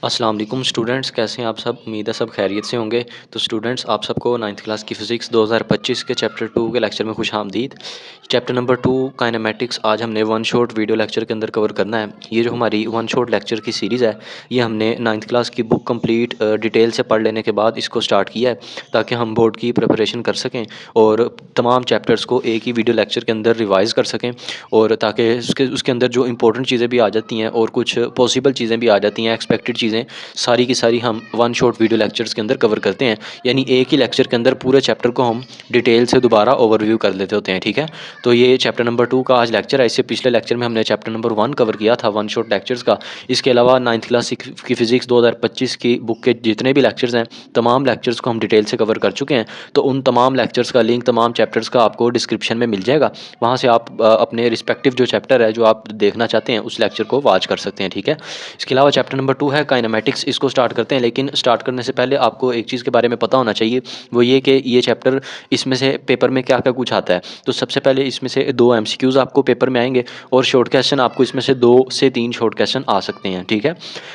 अस्सलाम वालेकुम स्टूडेंट्स, कैसे हैं आप सब। उम्मीद है सब खैरियत से होंगे। तो स्टूडेंट्स, आप सबको नाइन्थ क्लास की फ़िज़िक्स 2025 के चैप्टर 2 के लेक्चर में खुशामदीद। चैप्टर नंबर 2 काइनेमेटिक्स आज हमने वन शॉट वीडियो लेक्चर के अंदर कवर करना है। ये जो हमारी वन शॉट लेक्चर की सीरीज़ है, ये हमने नाइन्थ क्लास की बुक कंप्लीट डिटेल से पढ़ लेने के बाद इसको स्टार्ट किया है, ताकि हम बोर्ड की प्रिपरेशन कर सकें और तमाम चैप्टर्स को एक ही वीडियो लेक्चर के अंदर रिवाइज़ कर सकें, और ताकि उसके उसके अंदर जो इंपॉर्टेंट चीज़ें भी आ जाती हैं और कुछ पॉसिबल चीज़ें भी आ जाती हैं, एक्सपेक्टेड चीज़ें, सारी की सारी हम वन शॉट वीडियो लेक्चर्स के अंदर कवर करते हैं। यानी एक ही लेक्चर के अंदर पूरे चैप्टर को हम डिटेल से दोबारा ओवरव्यू कर लेते होते हैं। ठीक है, तो ये चैप्टर नंबर 2 का आज लेक्चर है। इससे पिछले लेक्चर में हमने चैप्टर नंबर 1 कवर किया था वन शॉट लेक्चर्स का। इसके अलावा नाइन्थ क्लास की फ़िज़िक्स 2025 की बुक के जितने भी लेक्चर्स हैं, तमाम लेक्चर्स को हम डिटेल से कवर कर चुके हैं। तो उन तमाम लेक्चर्स का लिंक, तमाम चैप्टर्स का आपको डिस्क्रिप्शन में मिल जाएगा। वहाँ से आप अपने रिस्पेक्टिव जो चैप्टर है, जो आप देखना चाहते हैं, उस लेक्चर को वॉच कर सकते हैं। ठीक है, इसके अलावा चैप्टर नंबर 2 है काइनेमेटिक्स। इसको स्टार्ट करते हैं, लेकिन स्टार्ट करने से पहले आपको एक चीज़ के बारे में पता होना चाहिए, वो ये कि ये चैप्टर, इसमें से पेपर में क्या क्या कुछ आता है। तो सबसे पहले इसमें से 2 एमसीक्यूज़ आपको पेपर में आएंगे, और शॉर्ट क्वेश्चन आपको इसमें से 2 से 3 शॉर्ट क्वेश्चन आ सकते हैं। ठीक है,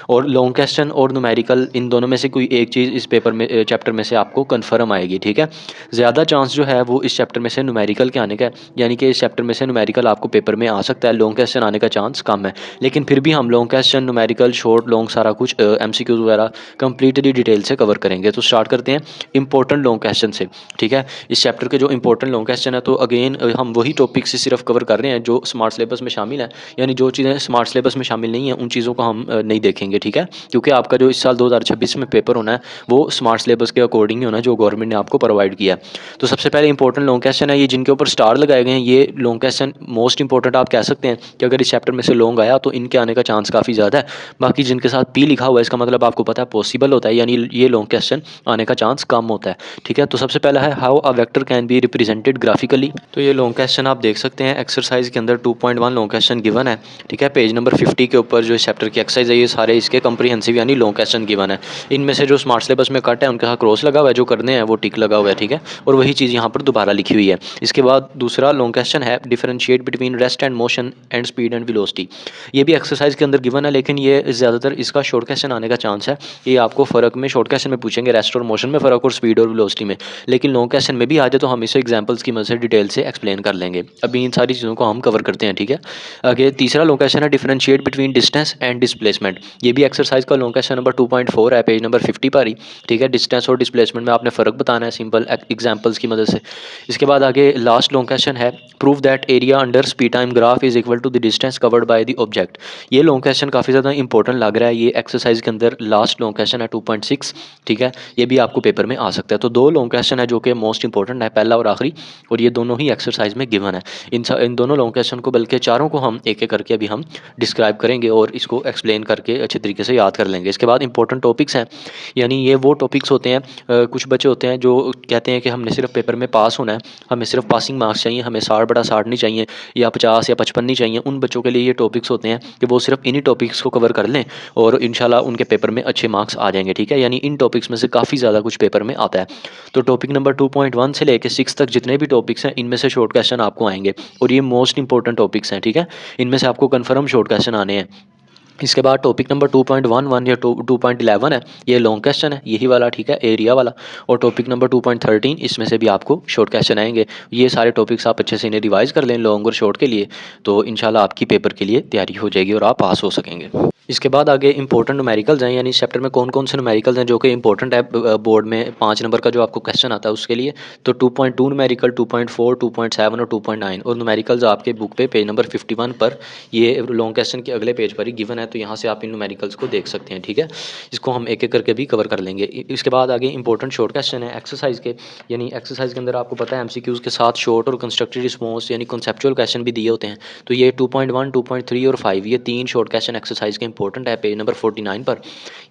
और लॉन्ग क्वेश्चन और न्यूमेरिकल, इन दोनों में से कोई एक चीज़ इस पेपर में चैप्टर में से आपको कन्फर्म आएगी। ठीक है, ज़्यादा चांस जो है वो इस चैप्टर में से न्यूमेरिकल के आने का है, यानी कि इस चैप्टर में से न्यूमेरिकल आपको पेपर में आ सकता है। लॉन्ग क्वेश्चन आने का चांस कम है, लेकिन फिर भी हम long question, numerical, short, long, सारा कुछ एमसीक्यूज़ वगैरह कंप्लीटली डिटेल से कवर करेंगे। तो स्टार्ट करते हैं इंपॉर्टेंट लॉन्ग क्वेश्चन से। ठीक है, इस चैप्टर के जो इंपॉर्टेंट लॉन्ग क्वेश्चन है, तो अगेन हम वही टॉपिक से सिर्फ कवर कर रहे हैं जो स्मार्ट सिलेबस में शामिल है। यानी जो चीज़ें स्मार्ट सिलेबस में शामिल नहीं है, उन चीज़ों को हम नहीं देखेंगे। ठीक है, क्योंकि आपका जो इस साल 2026 में पेपर होना है, वो स्मार्ट सिलेबस के अकॉर्डिंग ही होना है, जो गवर्नमेंट ने आपको प्रोवाइड किया है। तो सबसे पहले इंपॉर्टेंट लॉन्ग क्वेश्चन है, ये जिनके ऊपर स्टार लगाए गए हैं, ये लॉन्ग क्वेश्चन मोस्ट इंपॉर्टेंट आप कह सकते हैं कि अगर इस चैप्टर में से लॉन्ग आया तो इनके आने का चांस काफ़ी ज़्यादा है। बाकी जिनके साथ पी लिखा हुआ है, इसका मतलब आपको पता है पॉसिबल होता है, यानी ये लॉन्ग क्वेश्चन आने का चांस कम होता है। ठीक है, तो सबसे पहला है how a vector can be represented graphically. तो ये लॉन्ग क्वेश्चन आप देख सकते हैं एक्सरसाइज के अंदर 2.1 लॉन्ग क्वेश्चन गिवन है। ठीक है, पेज नंबर 50 के ऊपर जो इस चैप्टर की एक्सरसाइज है, ये सारे इसके कंप्रीहेंसिव यानी लॉन्ग क्वेश्चन गिवन है। इनमें से जो स्मार्ट सिलेबस में कट है, उनके साथ क्रॉस लगा हुआ है, जो करने हैं वो टिक लगा हुआ है। ठीक है, और वही चीज़ यहाँ पर दोबारा लिखी हुई है। इसके बाद दूसरा लॉन्ग क्वेश्चन है differentiate between rest and motion and speed and velocity. ये भी एक्सरसाइज के अंदर गिवन है, लेकिन ये ज़्यादातर इसका शॉर्ट क्वेश्चन आने का चांस है। ये आपको फ़र्क में शॉर्ट क्वेश्चन में पूछेंगे, रेस्ट और मोशन में फ़र्क और स्पीड और वेलोसिटी में। लेकिन लॉन्ग क्वेश्चन में भी आ जाए तो हम इसे एग्जांपल्स की मदद से डिटेल से एक्सप्लेन कर लेंगे। अभी इन सारी चीज़ों को हम कवर करते हैं। ठीक है, आगे तीसरा लॉन्ग क्वेश्चन है differentiate between distance and displacement. ये भी एक्सरसाइज का लॉन्ग क्वेश्चन नंबर 2.4 है, पेज नंबर 50 पर ही। ठीक है, डिस्टेंस और डिस्प्लेसमेंट में आपने फ़र्क बताना है सिंपल एग्जाम्पल्स की मदद से। इसके बाद आगे लास्ट लॉन्ग क्वेश्चन है prove that area under speed time graph is equal to the distance covered by the object. ये लॉन्ग क्वेश्चन काफ़ी ज़्यादा इंपॉर्टेंट लग रहा है। ये एक्सरसाइज के अंदर लास्ट लॉन्ग क्वेश्चन है 2.6। ठीक है, ये भी आपको पेपर में आ सकता है। तो 2 लॉन्ग क्वेश्चन है जो कि मोस्ट इंपॉर्टेंट है, पहला और आखिरी, और ये दोनों ही एक्सरसाइज में गिवन है। इन दोनों लॉन्ग क्वेश्चन को, बल्कि चारों को हम एक एक करके अभी हम डिस्क्राइब करेंगे और इसको एक्सप्लेन करके अच्छे तरीके से याद कर लेंगे। इसके बाद इंपॉर्टेंट टॉपिक्स हैं, यानी ये वो टॉपिक्स होते हैं, कुछ बच्चे होते हैं जो कहते हैं कि हमने सिर्फ पेपर में पास होना है, हमें सिर्फ पासिंग मार्क्स चाहिए, हमें 60 बटा 60 नहीं चाहिए, या 50 या 55 नहीं चाहिए। उन बच्चों के लिए ये टॉपिक्स होते हैं कि वो सिर्फ इन्हीं टॉपिक्स को कवर कर लें और इंशाल्लाह उनके पेपर में अच्छे मार्क्स आ जाएंगे। ठीक है, यानी इन टॉपिक्स में से काफ़ी ज़्यादा कुछ पेपर में आता है। तो टॉपिक नंबर 2.1 से लेकर 6 तक जितने भी टॉपिक्स हैं, इनमें से शॉर्ट क्वेश्चन आपको आएंगे, और ये मोस्ट इंपॉर्टेंट टॉपिक्स हैं। ठीक है, इनमें से आपको कन्फर्म शॉर्ट क्वेश्चन आने हैं। इसके बाद टॉपिक नंबर 2.11 या 2.11 है, ये लॉन्ग क्वेश्चन है, यही वाला। ठीक है, एरिया वाला। और टॉपिक नंबर 2.13, इसमें से भी आपको शॉर्ट क्वेश्चन आएंगे। ये सारे टॉपिक्स आप अच्छे से इन्हें रिवाइज़ कर लें लॉन्ग और शॉर्ट के लिए, तो इंशाल्लाह आपकी पेपर के लिए तैयारी हो जाएगी और आप पास हो सकेंगे। इसके बाद आगे इंपॉर्टेंट न्यूमेरिकल्स हैं, यानी इस चैप्टर में कौन कौन से न्यूमेरिकल्स हैं जो कि इंपॉर्टेंट है बोर्ड में 5 नंबर का जो आपको क्वेश्चन आता है उसके लिए। तो 2.2 न्यूमेरिकल, 2.4, 2.7 और 2.9, और न्यूमेरिकल्स आपके बुक पे पेज नंबर 51 पर, ये लॉन्ग क्वेश्चन के अगले पेज पर ही गिवन है, तो यहाँ से आप इन न्यूमेरिकल्स को देख सकते हैं। ठीक है, इसको हम एक एक करके भी कवर कर लेंगे। इसके बाद आगे इंपॉर्टेंट शॉर्ट क्वेश्चन है एक्सरसाइज के, यानी एक्सरसाइज के अंदर आपको पता है एमसीक्यूज़ के साथ शॉर्ट और कंस्ट्रक्टिव रिस्पॉन्स यानी कॉन्सेप्चुअल क्वेश्चन भी दिए होते हैं। तो ये 2.1, 2.3 और 5, ये 3 शॉर्ट क्वेश्चन एक्सरसाइज के इंपॉर्टेंट है, पेज नंबर 49 पर।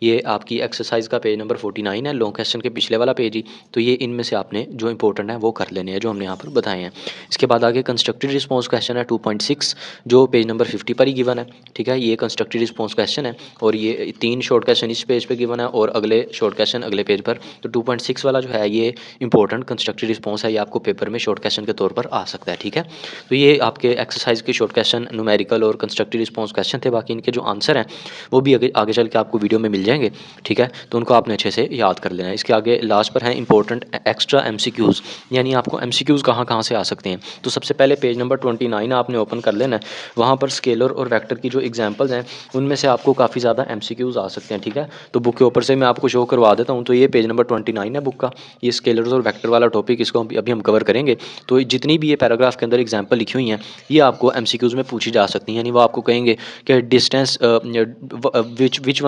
ये आपकी एक्सरसाइज का पेज नंबर 49 है, लॉन्ग क्वेश्चन के पिछले वाला पेज ही। तो ये इनमें से आपने जो इंपॉर्टेंट है वो कर लेने हैं, जो हमने यहाँ पर बताए हैं। इसके बाद आगे कंस्ट्रक्टिव रिस्पॉन्स क्वेश्चन है 2.6, जो पेज नंबर 50 पर ही गिवन है। ठीक है, ये कंस्ट्रक्टिव रिस्पॉन्स क्वेश्चन है, और ये 3 शॉर्ट क्वेश्चन इस पेज पे गिवन है और अगले शॉर्ट क्वेश्चन अगले पेज पर। तो 2.6 वाला जो है ये इंपॉर्टेंट कंस्ट्रक्टिव रिस्पॉन्स है, ये आपको पेपर में शॉर्ट क्वेश्चन के तौर पर आ सकता है। ठीक है, तो ये आपके एक्सरसाइज के शॉर्ट क्वेश्चन न्यूमेरिकल और कंस्ट्रक्टिव रिस्पॉन्स क्वेश्चन थे। बाकी इनके जो आंसर हैं वो भी आगे चल के आपको वीडियो में मिल जाएंगे, ठीक है। तो उनको आपने अच्छे से याद कर लेना है। इसके आगे लास्ट पर है इंपॉर्टेंट एक्स्ट्रा MCQs, यानी आपको MCQs कहाँ से आ सकते हैं। तो सबसे पहले पेज नंबर 29 आपने ओपन कर लेना है। वहाँ पर स्केलर और वेक्टर की जो एग्जांपल्स हैं उनमें से आपको काफ़ी ज़्यादा MCQs आ सकते हैं, ठीक है। तो बुक के ऊपर से मैं आपको शो करवा देता हूँ। तो ये पेज नंबर 29 है बुक का, ये स्केलर्स और वेक्टर वाला टॉपिक, इसको अभी हम कवर करेंगे। तो जितनी भी ये पैराग्राफ के अंदर एग्जाम्पल लिखी हुई हैं ये आपको MCQs में पूछी जा सकती हैं। यानी वो आपको कहेंगे कि distance which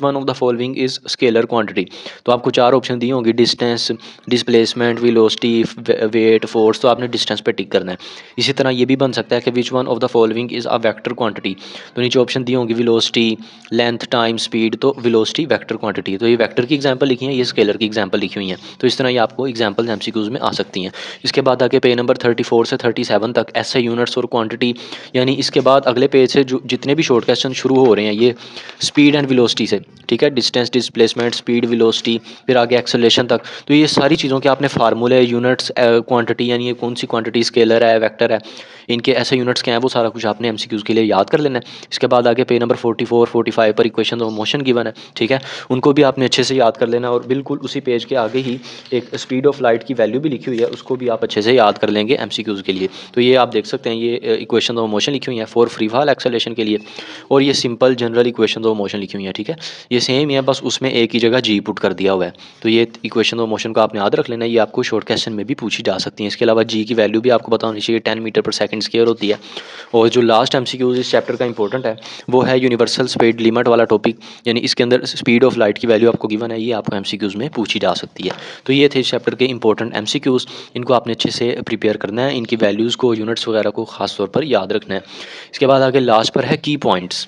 one of the following is scalar quantity. तो आपको 4 ऑप्शन दिए होंगे, distance, displacement, velocity, weight, force. तो आपने डिस्टेंस पे टिक करना है। इसी तरह ये भी बन सकता है कि विच one of the following is a vector quantity. तो नीचे ऑप्शन दिए होंगे वेलोसिटी, लेंथ, टाइम, स्पीड। तो वेलोसिटी वेक्टर क्वांटिटी, तो ये वेक्टर की एग्जांपल लिखी है, ये स्केलर की एग्जांपल लिखी हुई है। तो इस तरह ये आपको एग्जांपल्स MCQs में आ सकती हैं। इसके बाद आगे पेज नंबर 34 से 37 तक SI यूनिट्स और क्वांटिटी, यानी इसके बाद अगले पेज से जो जितने भी शॉर्ट क्वेश्चन शुरू हो रहे हैं ये स्पीड एंड वेलोसिटी से, ठीक है। डिस्टेंस, डिस्प्लेसमेंट, स्पीड, वेलोसिटी, फिर आगे एक्सेलरेशन तक। तो ये सारी चीज़ों के आपने फार्मूले, यूनिट्स, क्वांटिटी, यानी ये कौन सी क्वांटिटी, स्केलर है, वेक्टर है, इनके ऐसे यूनिट्स क्या हैं, वो सारा कुछ आपने MCQs के लिए याद कर लेना है। इसके बाद आगे पेज नंबर 44, 45 पर इक्वेशन ऑफ मोशन गिवन है, ठीक है। उनको भी आपने अच्छे से याद कर लेना। और बिल्कुल उसी पेज के आगे ही एक स्पीड ऑफ लाइट की वैल्यू भी लिखी हुई है, उसको भी आप अच्छे से याद कर लेंगे MCQs के लिए। तो ये आप देख सकते हैं, ये इक्वेशन ऑफ मोशन लिखी हुई है फॉर फ्री फॉल एक्सेलरेशन के लिए, और ये simple general equation of motion लिखी हुई है, ठीक है। ये सेम ही है, बस उसमें एक ही जगह G पुट कर दिया हुआ है। तो ये इक्वेशन ऑफ मोशन को आपने याद रख लेना है, ये आपको शॉर्ट क्वेश्चन में भी पूछी जा सकती है। इसके अलावा G की वैल्यू भी आपको पता होनी चाहिए, 10 मीटर पर सेकंड स्क्वायर होती है। और जो लास्ट MCQs इस चैप्टर का इंपॉर्टेंट है वो है यूनिवर्सल स्पीड लिमिट वाला टॉपिक, यानी इसके अंदर स्पीड ऑफ लाइट की वैल्यू आपको गिवन है, ये आपको MCQs में पूछी जा सकती है। तो ये थे इस चैप्टर के इंपॉर्टेंट MCQs, इनको आपने अच्छे से प्रिपेयर करना है, इनकी वैल्यूज़ को, यूनिट्स वगैरह को खास तौर पर याद रखना है। इसके बाद आगे लास्ट पर है की पॉइंट्स,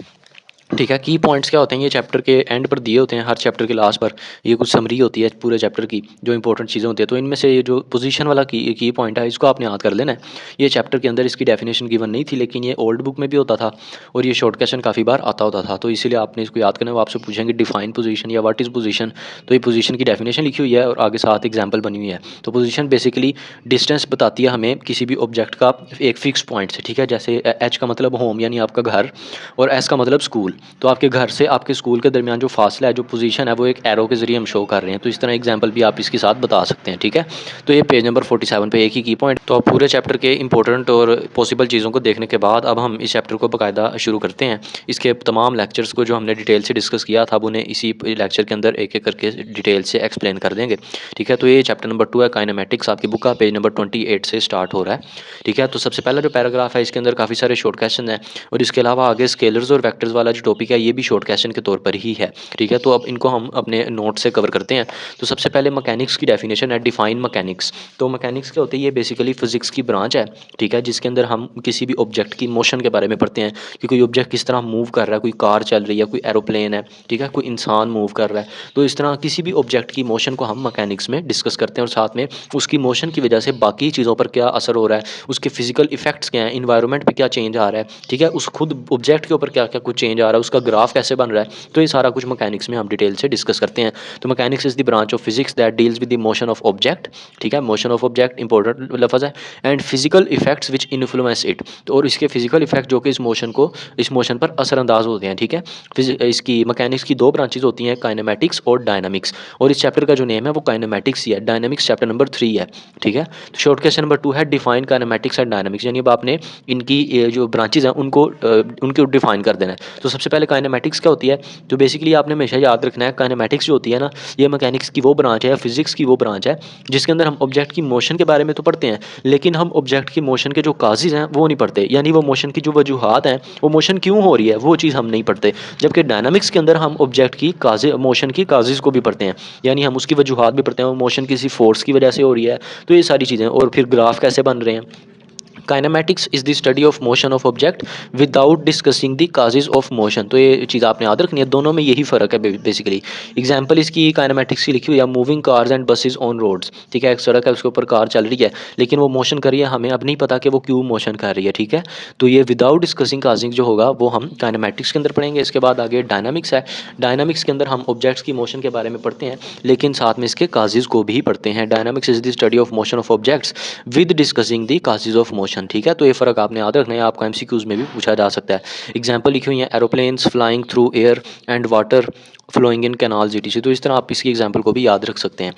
ठीक है। की पॉइंट्स क्या होते हैं, ये चैप्टर के एंड पर दिए होते हैं, हर चैप्टर के लास्ट पर ये कुछ समरी होती है पूरे चैप्टर की, जो इंपॉर्टेंट चीज़ें होती है। तो इनमें से ये जो पोजीशन वाला की पॉइंट है इसको आपने याद कर लेना है। ये चैप्टर के अंदर इसकी डेफिनेशन गिवन नहीं थी, लेकिन ये ओल्ड बुक में भी होता था और ये शॉर्ट क्वेश्चन काफ़ी बार आता होता था। तो इसीलिए आपने इसको याद करना है। वो आपसे पूछेंगे डिफाइन पोजीशन या व्हाट इज़ पोजीशन। तो ये पोजीशन की डेफिनेशन लिखी हुई है और आगे साथ एग्जाम्पल बनी हुई है। तो पोजीशन बेसिकली डिस्टेंस बताती है हमें किसी भी ऑब्जेक्ट का एक फिक्स पॉइंट से, ठीक है। जैसे H का मतलब होम यानी आपका घर, और S का मतलब स्कूल। तो आपके घर से आपके स्कूल के दरमियान जो फासला है, जो पोजीशन है, वो एक एरो के जरिए हम शो कर रहे हैं। तो इस तरह एग्जांपल भी आप इसके साथ बता सकते हैं, ठीक है। तो ये पेज नंबर 47 पे एक ही की पॉइंट। तो अब पूरे चैप्टर के इंपॉर्टेंट और पॉसिबल चीज़ों को देखने के बाद अब हम इस चैप्टर को बाकायदा शुरू करते हैं। इसके तमाम लेक्चर्स को जो हमने डिटेल से डिस्कस किया था, अब उन्हें इसी लेक्चर के अंदर एक एक करके डिटेल से एक्सप्लेन कर देंगे, ठीक है। तो ये चैप्टर नंबर 2 है काइनेमेटिक्स, आपकी बुक का पेज नंबर 28 से स्टार्ट हो रहा है, ठीक है। तो सबसे पहला जो पैराग्राफ है इसके अंदर काफ़ी सारे शॉर्ट क्वेश्चन हैं, और इसके अलावा आगे स्केलर्स और वेक्टर्स वाला जो टॉपिक है ये भी शॉर्ट क्वेश्चन के तौर पर ही है, ठीक है। तो अब इनको हम अपने नोट से कवर करते हैं। तो सबसे पहले मैकेनिक्स की डेफिनेशन है, डिफाइन मैकेनिक्स। तो मैकेनिक्स क्या होती है, ये बेसिकली फिजिक्स की ब्रांच है, ठीक है, जिसके अंदर हम किसी भी ऑब्जेक्ट की मोशन के बारे में पढ़ते हैं कि कोई ऑब्जेक्ट किस तरह मूव कर रहा है, कोई कार चल रही है, कोई एरोप्लेन है, ठीक है, कोई इंसान मूव कर रहा है। तो इस तरह किसी भी ऑब्जेक्ट की मोशन को हम मैकेनिक्स में डिस्कस करते हैं, और साथ में उसकी मोशन की वजह से बाकी चीज़ों पर क्या असर हो रहा है, उसके फिजिकल इफेक्ट्स क्या हैं, इन्वायरमेंट पर क्या चेंज आ रहा है, ठीक है, उस खुद ऑब्जेक्ट के ऊपर क्या क्या कुछ चेंज आ रहा है, उसका ग्राफ कैसे बन रहा है। तो ये सारा कुछ मैकेनिक्स में हम डिटेल से डिस्कस करते हैं। तो mechanics is the branch of physics that deals with the motion of object, ठीक है, मोशन ऑफ ऑब्जेक्ट इंपॉर्टेंट लफ्ज़ है, and physical effects which influence it. तो और इसके फिजिकल इफेक्ट जो कि इस मोशन पर असरअंदाज होते हैं, ठीक है। इसकी मैकेनिक्स की 2 ब्रांचेज होती हैं, काइनेमेटिक्स और डायनामिक्स, और इस चैप्टर का जो नेम है वो काइनेमेटिक्स ही है, डायनामिक्स चैप्टर नंबर 3 है, ठीक है। तो शॉर्ट क्वेश्चन नंबर 2 है डिफाइन काइनेमेटिक्स एंड डायनामिक्स, यानी अब आपने इनकी जो ब्रांचेज हैं उनको डिफाइन कर देना है। तो सबसे पहले काइनेमेटिक्स क्या होती है, तो बेसिकली आपने हमेशा याद रखना है, काइनेमेटिक्स जो होती है ना, ये मैकेनिक्स की वो ब्रांच है, फिजिक्स की वो ब्रांच है जिसके अंदर हम ऑब्जेक्ट की मोशन के बारे में तो पढ़ते हैं, लेकिन हम ऑब्जेक्ट की मोशन के जो काजेज़ हैं वो नहीं पढ़ते, यानी वो मोशन की जो वजूहात हैं, वो मोशन क्यों हो रही है, वो चीज़ हम नहीं पढ़ते। जबकि डायनामिक्स के अंदर हम ऑब्जेक्ट की मोशन की काजेज़ को भी पढ़ते हैं, यानी हम उसकी वजूहात भी पढ़ते हैं, वो मोशन किसी फोर्स की वजह से हो रही है, तो ये सारी चीज़ें, और फिर ग्राफ कैसे बन रहे हैं। Kinematics is the study of motion of object without discussing the causes of motion. तो ये चीज़ आपने याद रखनी है, दोनों में यही फ़र्क है बेसिकली। एग्जांपल इसकी काइनेमेटिक्स की लिखी हुई है, moving cars and buses on roads, ठीक है, एक सड़क है उसके ऊपर कार चल रही है, लेकिन वो मोशन कर रही है, हमें अब नहीं पता कि वो क्यों मोशन कर रही है, ठीक है। तो ये विदाउट डिस्कसिंग काजिंग जो होगा वो हम काइनेमेटिक्स के अंदर पढ़ेंगे। इसके बाद आगे डायनामिक्स है, डायनामिक्स के अंदर हम ऑब्जेक्ट्स की मोशन के बारे में पढ़ते हैं, लेकिन साथ में इसके काजेज को भी पढ़ते हैं। Dynamics is the study of motion of objects with discussing the causes of motion. Direction, ठीक है। तो ये फ़र्क आपने याद रखना है, आपको एमसीक्यूज़ में भी पूछा जा सकता है। एग्जाम्पल लिखी हुई है, aeroplanes flying through air and water flowing in canals etc। तो इस तरह आप इसकी एग्जाम्पल को भी याद रख सकते हैं।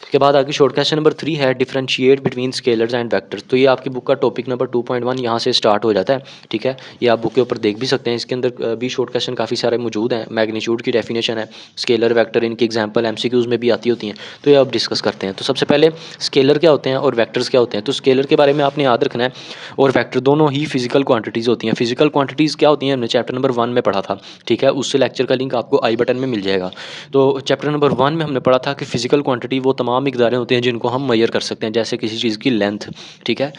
इसके बाद आगे शॉर्ट क्वेश्चन नंबर 3 है, differentiate between scalars and vectors. तो ये आपकी बुक का टॉपिक नंबर 2.1 यहाँ से स्टार्ट हो जाता है, ठीक है। ये आप बुक के ऊपर देख भी सकते हैं, इसके अंदर भी शॉर्ट क्वेश्चन काफ़ी सारे मौजूद हैं। मैग्नीट्यूड की डेफिनेशन है, स्केलर वेक्टर, इनकी एग्जाम्पल एमसीक्यूज़ में भी आती होती हैं। तो ये आप डिस्कस करते हैं। तो सबसे पहले स्केलर क्या होते हैं और वेक्टर्स क्या होते हैं। तो स्केलर के बारे में आपने याद रखना है, और वेक्टर दोनों ही फिजिकल क्वांटिटीज़ होती हैं। फिजिकल क्वांटिटीज़ क्या होती हैं हमने चैप्टर नंबर 1 में पढ़ा था, ठीक है। उससे लेक्चर का लिंक आपको आई बटन में मिल जाएगा। तो चैप्टर नंबर 1 में हमने पढ़ा था कि फिजिकल क्वांटिटी वो तमाम मिक़दारें होती हैं जिनको हम मेजर कर सकते हैं, जैसे किसी चीज़ की लेंथ, ठीक है,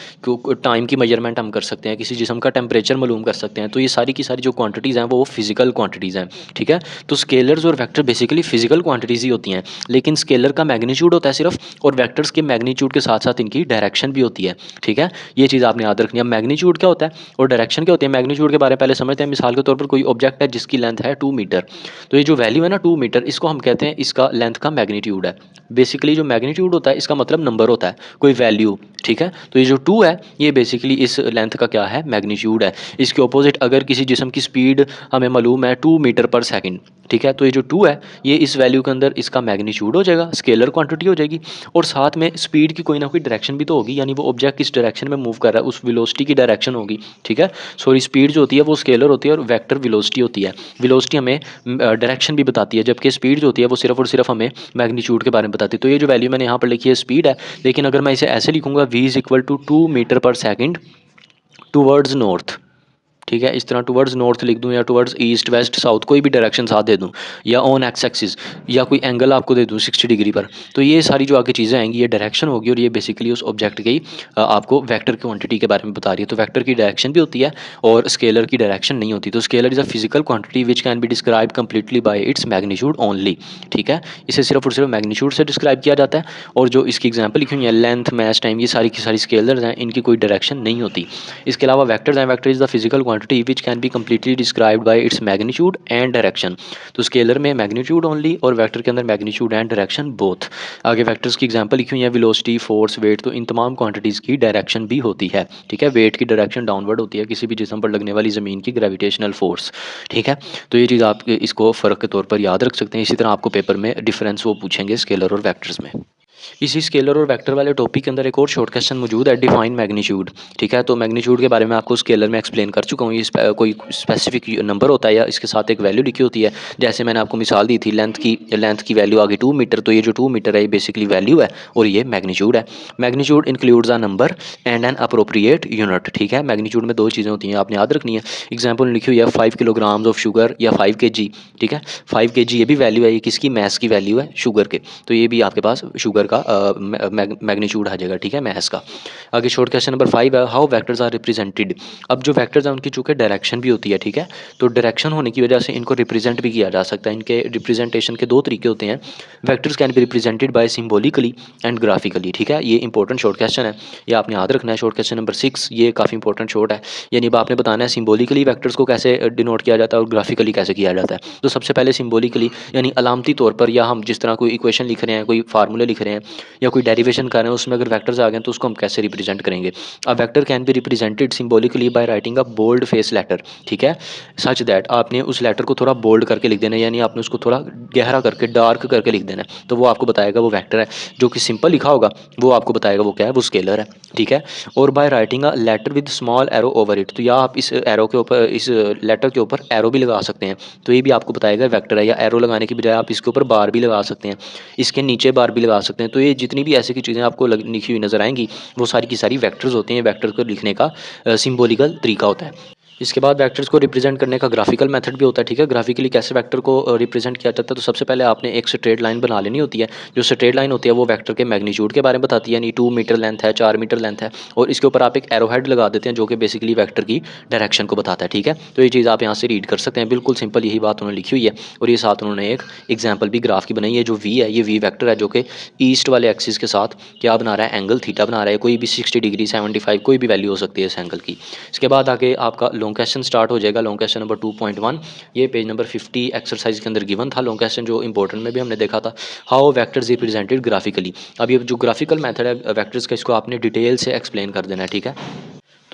टाइम की मेजरमेंट हम कर सकते हैं, किसी जिस्म का टेम्परेचर मालूम कर सकते हैं। तो ये सारी की सारी जो क्वांटिटीज़ हैं वो फिजिकल क्वांटिटीज़ हैं, ठीक है। तो स्केलर्स और वेक्टर बेसिकली फिजिकल क्वांटिटीज़ ही होती हैं, लेकिन स्केलर का मैग्नीट्यूड होता है सिर्फ, और वेक्टर्स के मैग्नीट्यूड के साथ साथ इनकी डायरेक्शन भी होती है, ठीक है। ये चीज़ आपने याद रखनी है। मैग्नीट्यूड क्या होता है और डायरेक्शन क्या होती है। मैग्नीट्यूड के बारे में पहले समझते हैं। मिसाल के तौर पर कोई ऑब्जेक्ट है जिसकी लेंथ है 2 मीटर, तो ये जो वैल्यू है ना 2 मीटर, इसको हम कहते हैं इसका लेंथ का मैग्नीट्यूड है। बेसिकली जो मैग्नीट्यूड होता है इसका मतलब नंबर होता है, कोई वैल्यू, ठीक है। तो ये जो 2 है ये बेसिकली इस लेंथ का क्या है, मैग्नीट्यूड है। इसके ऑपोजिट अगर किसी जिस्म की स्पीड हमें मालूम है 2 मीटर पर सेकंड, ठीक है, तो ये जो 2 है ये इस वैल्यू के अंदर इसका मैग्नीट्यूड हो जाएगा, स्केलर क्वांटिटी हो जाएगी। और साथ में स्पीड की कोई ना कोई डायरेक्शन भी तो होगी, यानी वो ऑब्जेक्ट किस डायरेक्शन में मूव कर रहा है उस वेलोसिटी की डायरेक्शन होगी, ठीक है। सॉरी, स्पीड जो होती है वो स्केलर होती है और वेक्टर वेलोसिटी होती है। वेलोसिटी हमें डायरेक्शन भी बताती है, जबकि स्पीड जो होती है वो सिर्फ और सिर्फ हमें मैग्नीट्यूड के बारे में बताती है। तो ये जो वैल्यू मैंने यहाँ पर लिखी है स्पीड है, लेकिन अगर मैं इसे ऐसे लिखूँगा v is equal to 2 metre per second towards north, ठीक है, इस तरह टुवर्ड्स नॉर्थ लिख दूँ या टुवर्ड्स ईस्ट वेस्ट साउथ, कोई भी डायरेक्शन साथ दे दूँ, या ऑन एक्स एक्सिस, या कोई एंगल आपको दे दूँ 60 डिग्री पर, तो ये सारी जो आगे चीज़ें आएंगी ये डायरेक्शन होगी, और ये बेसिकली उस ऑब्जेक्ट की आपको वेक्टर क्वांटिटी के बारे में बता रही है। तो वेक्टर की डायरेक्शन भी होती है और स्केलर की डायरेक्शन नहीं होती। तो scalar is a physical quantity which can be describe completely bye its magnitude only, ठीक है। इसे सिर्फ और सिर्फ मैग्नीट्यूड से डिस्क्राइब किया जाता है, और जो इसकी एग्जाम्पल लिखी हुई है लेंथ, मैस, टाइम, ये सारी की सारी स्केलर्स हैं, इनकी कोई डायरेक्शन नहीं होती। इसके अलावा वेक्टर्स हैं, vector is the physical quantity which can be completely described by its magnitude and direction। तो स्केलर में मैग्नीट्यूड ओनली और वेक्टर के अंदर मैग्नीट्यूड एंड डायरेक्शन बोथ। आगे वेक्टर्स की एग्जांपल लिखी हुई है, वेलोसिटी, फोर्स, वेट, तो इन तमाम क्वांटिटीज़ की डायरेक्शन भी होती है, ठीक है। वेट की डायरेक्शन डाउनवर्ड होती है, किसी भी जिस्म पर लगने वाली ज़मीन की ग्रेविटेशनल फोर्स, ठीक है। तो ये चीज़ आप इसको फ़र्क के तौर पर याद रख सकते हैं। इसी तरह आपको पेपर में डिफरेंस वो पूछेंगे स्केलर और वेक्टर्स में। इसी स्केलर और वेक्टर वाले टॉपिक के अंदर एक और शॉर्ट क्वेश्चन मौजूद है, डिफाइन मैग्नीट्यूड, ठीक है। तो मैग्नीट्यूड के बारे में आपको स्केलर में एक्सप्लेन कर चुका हूँ। ये कोई स्पेसिफिक नंबर होता है या इसके साथ एक वैल्यू लिखी होती है, जैसे मैंने आपको मिसाल दी थी लेंथ की वैल्यू आ गई 2 मीटर, तो ये जो 2 मीटर है ये बेसिकली वैल्यू है और ये मैग्नीट्यूड है। Magnitude includes a number and an appropriate unit, ठीक है। मैग्नीट्यूड में दो चीज़ें होती हैं, आपने याद रखनी है। एग्जाम्पल लिखी हुई है 5 किलोग्राम्स ऑफ शुगर या 5 kg, ठीक है। 5 kg ये भी वैल्यू है, ये किसकी, मैस की वैल्यू है, शुगर के। तो ये भी आपके पास शुगर का मैग्नीट्यूड आ जाएगा, ठीक है, मैस का। आगे शॉर्ट क्वेश्चन नंबर 5 है, हाउ वेक्टर्स आर रिप्रेजेंटेड। अब जो वेक्टर्स हैं उनकी चूँकि डायरेक्शन भी होती है, ठीक है। तो डायरेक्शन होने की वजह से इनको रिप्रेजेंट भी किया जा सकता है। इनके रिप्रेजेंटेशन के दो तरीके होते हैं। Vectors can be represented by symbolically and graphically, ठीक है। ये इंपॉर्टेंट शॉर्ट क्वेश्चन है, ये आपने याद रखना है। शॉर्ट क्वेश्चन नंबर 6 ये काफ़ी इंपॉर्टेंट शॉर्ट है, यानी अब आपने बताना है सिम्बोलिकली वेक्टर्स को कैसे डिनोट किया जाता है और ग्राफिकली कैसे किया जाता है। तो सबसे पहले सिम्बोलिकली यानी अलामती तौर पर, या हम जिस तरह कोई इक्वेशन लिख रहे हैं, कोई फार्मूले लिख रहे हैं या कोई डेरिवेशन कर रहे हैं, उसमें अगर वेक्टर्स आ गए तो उसको हम कैसे रिप्रेजेंट करेंगे। A vector can be represented symbolically by writing a bold face letter, ठीक है, सच दैट आपने उस लेटर को थोड़ा बोल्ड करके लिख देना है, यानी आपने उसको थोड़ा गहरा करके डार्क करके लिख देना है, तो वो आपको बताएगा वो वेक्टर है। जो कि सिंपल लिखा होगा वो आपको बताएगा वो क्या है, वो स्केलर है, ठीक है। और by writing a letter with small arrow over it, तो या आप इस एरो के ऊपर, इस लेटर के ऊपर एरो भी लगा सकते हैं, तो ये भी आपको बताएगा वेक्टर है। या एरो लगाने की बजाय आप इसके ऊपर बार भी लगा सकते हैं, इसके नीचे बार भी लगा सकते हैं। तो ये जितनी भी ऐसे की चीज़ें आपको लिखी हुई नज़र आएंगी वो सारी की सारी वेक्टर्स होते हैं। वेक्टर को लिखने का सिम्बोलिकल तरीका होता है। इसके बाद वेक्टर्स को रिप्रेजेंट करने का ग्राफिकल मेथड भी होता है, ठीक है। ग्राफिकली कैसे वेक्टर को रिप्रेजेंट किया जाता है, तो सबसे पहले आपने एक स्ट्रेट लाइन बना लेनी होती है। जो स्ट्रेट लाइन होती है वो वेक्टर के मैग्नीट्यूड के बारे में बताती है, यानी 2 मीटर लेंथ है, 4 मीटर लेंथ है, और इसके ऊपर आप एक एरो हेड लगा देते हैं जो कि बेसिकली वेक्टर की डायरेक्शन को बताता है, ठीक है। तो ये चीज़ आप यहाँ से रीड कर सकते हैं, बिल्कुल सिंपल यही बात उन्होंने लिखी हुई है। और ये साथ उन्होंने एक एग्जाम्पल भी ग्राफ की बनाई है। जो वी है ये वी वेक्टर है, जो कि ईस्ट वाले एक्सिस के साथ क्या बना रहा है, एंगल थीटा बना रहा है। कोई भी 60 डिग्री, 75, कोई भी वैल्यू हो सकती है इस एंगल की। इसके बाद आगे आपका लॉन्ग क्वेश्चन स्टार्ट हो जाएगा। लॉन्ग क्वेश्चन नंबर 2.1 ये पेज नंबर 50 एक्सरसाइज के अंदर गिवन था। लॉन्ग क्वेश्चन जो इंपॉर्टेंट में भी हमने देखा था, हाउ वेक्टर्स रिप्रेजेंटेड ग्राफिकली। अब ये जो ग्राफिकल मेथड है वेक्टर्स का, इसको आपने डिटेल से एक्सप्लेन कर देना है, ठीक है।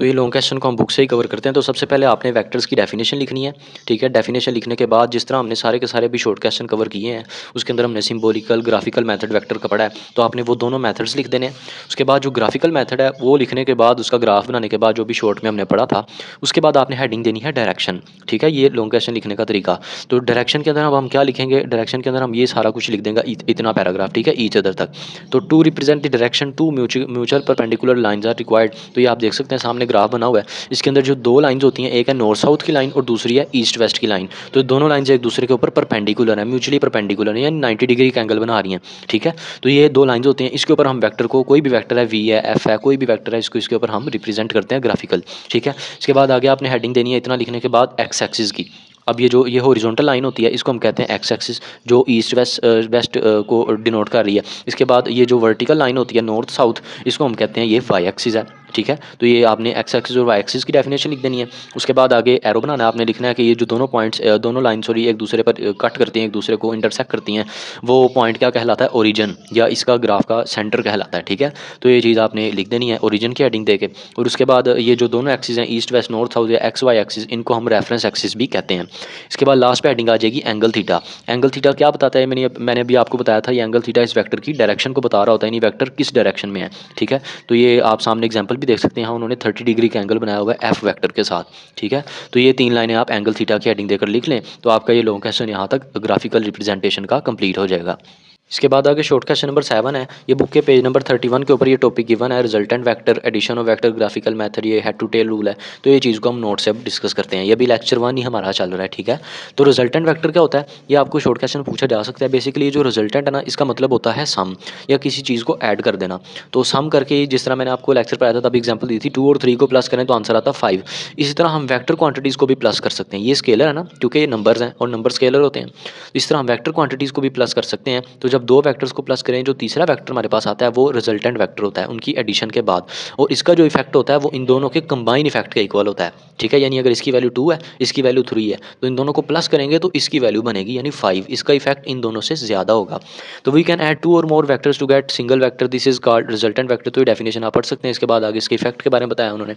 तो ये लॉन्ग क्वेश्चन को हम बुक से ही कवर करते हैं। तो सबसे पहले आपने वेक्टर्स की डेफिनेशन लिखनी है, ठीक है। डेफिनेशन लिखने के बाद जिस तरह हमने सारे के सारे भी शॉर्ट क्वेश्चन कवर किए हैं, उसके अंदर हमने सिंबॉलिकल ग्राफिकल मेथड वेक्टर का पढ़ा है, तो आपने वो दोनों मेथड्स लिख देने हैं। उसके बाद जो ग्राफिकल मेथड है वो लिखने के बाद, उसका ग्राफ बनाने के बाद, जो भी शॉर्ट में हमने पढ़ा था, उसके बाद आपने हेडिंग देनी है डायरेक्शन, ठीक है। ये लॉन्ग क्वेश्चन लिखने का तरीका। तो डायरेक्शन के अंदर अब हम क्या लिखेंगे, डायरेक्शन के अंदर हम ये सारा कुछ लिख देंगे, इतना पैराग्राफ, ठीक है, ईच अदर तक। तो to represent the direction two mutual perpendicular lines are required. तो ये आप देख सकते हैं सामने ग्राफ बना हुआ है, इसके अंदर जो दो लाइंस होती हैं, एक है नॉर्थ साउथ की लाइन और दूसरी है ईस्ट वेस्ट की लाइन। तो दोनों लाइंस एक दूसरे के ऊपर परपेंडिकुलर है, म्यूचुअली परपेंडिकुलर है, यानी 90 डिग्री का एंगल बना रही हैं, ठीक है। तो ये दो लाइंस होती हैं, इसके ऊपर हम वेक्टर को, कोई भी वेक्टर है, वी है, एफ है, कोई भी वेक्टर है, इसको इसके ऊपर हम रिप्रेजेंट करते हैं ग्राफिकल, ठीक है। इसके बाद आगे आपने हेडिंग देनी है इतना लिखने के बाद एक्स एक्सिस की। अब ये हॉरिजॉन्टल लाइन होती है, इसको हम कहते हैं एक्स एक्सिस, जो ईस्ट वेस्ट को डिनोट कर रही है। इसके बाद ये जो वर्टिकल लाइन होती है नॉर्थ साउथ, इसको हम कहते हैं ये वाई एक्सिस है, ठीक है। तो ये आपने एक्स एक्सिस और वाई एक्सिस की डेफिनेशन लिख देनी है। उसके बाद आगे एरो बनाना है, आपने लिखना है कि ये जो दोनों पॉइंट्स, दोनों लाइन सॉरी एक दूसरे पर कट करती हैं, एक दूसरे को इंटरसेक्ट करती हैं, वो पॉइंट क्या कहलाता है, ओरिजिन, या इसका ग्राफ का सेंटर कहलाता है, ठीक है। तो ये चीज़ आपने लिख देनी है ओरिजिन की हेडिंग दे के। और उसके बाद ये जो दोनों एक्सिस हैं, ईस्ट वेस्ट नॉर्थ साउथ या एक्स वाई एक्सिस, इनको हम रेफरेंस एक्सिस भी कहते हैं। इसके बाद लास्ट पे हेडिंग आ जाएगी एंगल थीटा। एंगल थीटा क्या बताता है, मैंने अभी आपको बताया था, ये एंगल थीटा इस वेक्टर की डायरेक्शन को बता रहा होता है, यानी वेक्टर किस डायरेक्शन में है, ठीक है। तो ये आप सामने एग्जांपल भी देख सकते हैं, हाँ उन्होंने 30 डिग्री का एंगल बनाया हुआ है एफ वेक्टर के साथ, ठीक है। तो ये तीन लाइनें आप एंगल थीटा की हेडिंग देकर लिख लें, तो आपका ये लॉन्ग क्वेश्चन यहाँ तक ग्राफिकल रिप्रेजेंटेशन का कंप्लीट हो जाएगा। इसके बाद आगे शॉर्ट क्वेश्चन नंबर 7 है, ये बुक के पेज नंबर 31 के ऊपर ये टॉपिक गिवन है, resultant vector, addition of vector, graphical method, ये हेड टू टेल रूल है। तो ये चीज़ को हम नोट से अब डिस्कस करते हैं, ये भी लेक्चर 1 ही हमारा चल रहा है, ठीक है। तो रिजल्टेंट वेक्टर क्या होता है, ये आपको शॉर्ट क्वेश्चन पूछा जा सकता है। बेसिकली जो रिजल्टेंट है ना, इसका मतलब होता है सम, या किसी चीज़ को ऐड कर देना। तो सम करके, जिस तरह मैंने आपको लेक्चर पढ़ाया था तब एग्जाम्पल दी थी, 2 और 3 को प्लस करें तो आंसर आता 5। इसी तरह हम वैक्टर क्वांटिटीज़ को भी प्लस कर सकते हैं, ये स्केलर है ना, क्योंकि ये नंबर्स हैं और नंबर स्केलर होते हैं। इस तरह हम वैक्टर क्वांटिटीज़ को भी प्लस कर सकते हैं। तो जब दो वैक्टर्स को प्लस करें, जो तीसरा वेक्टर हमारे पास आता है वो रिजल्टेंट वेक्टर होता है उनकी एडिशन के बाद, और इसका जो इफेक्ट होता है वो इन दोनों के कंबाइन इफेक्ट के इक्वल होता है, ठीक है। यानी अगर इसकी वैल्यू 2 है, इसकी वैल्यू 3 है, तो इन दोनों को प्लस करेंगे तो इसकी वैल्यू बनेगी यानी 5, इसका इफेक्ट इन दोनों से ज़्यादा होगा। तो वी कैन ऐड 2 और more vectors to get single vector, this is called resultant vector. तो ये डेफिनेशन आप पढ़ सकते हैं। इसके बाद आगे इसके इफेक्ट के बारे में बताया उन्होंने।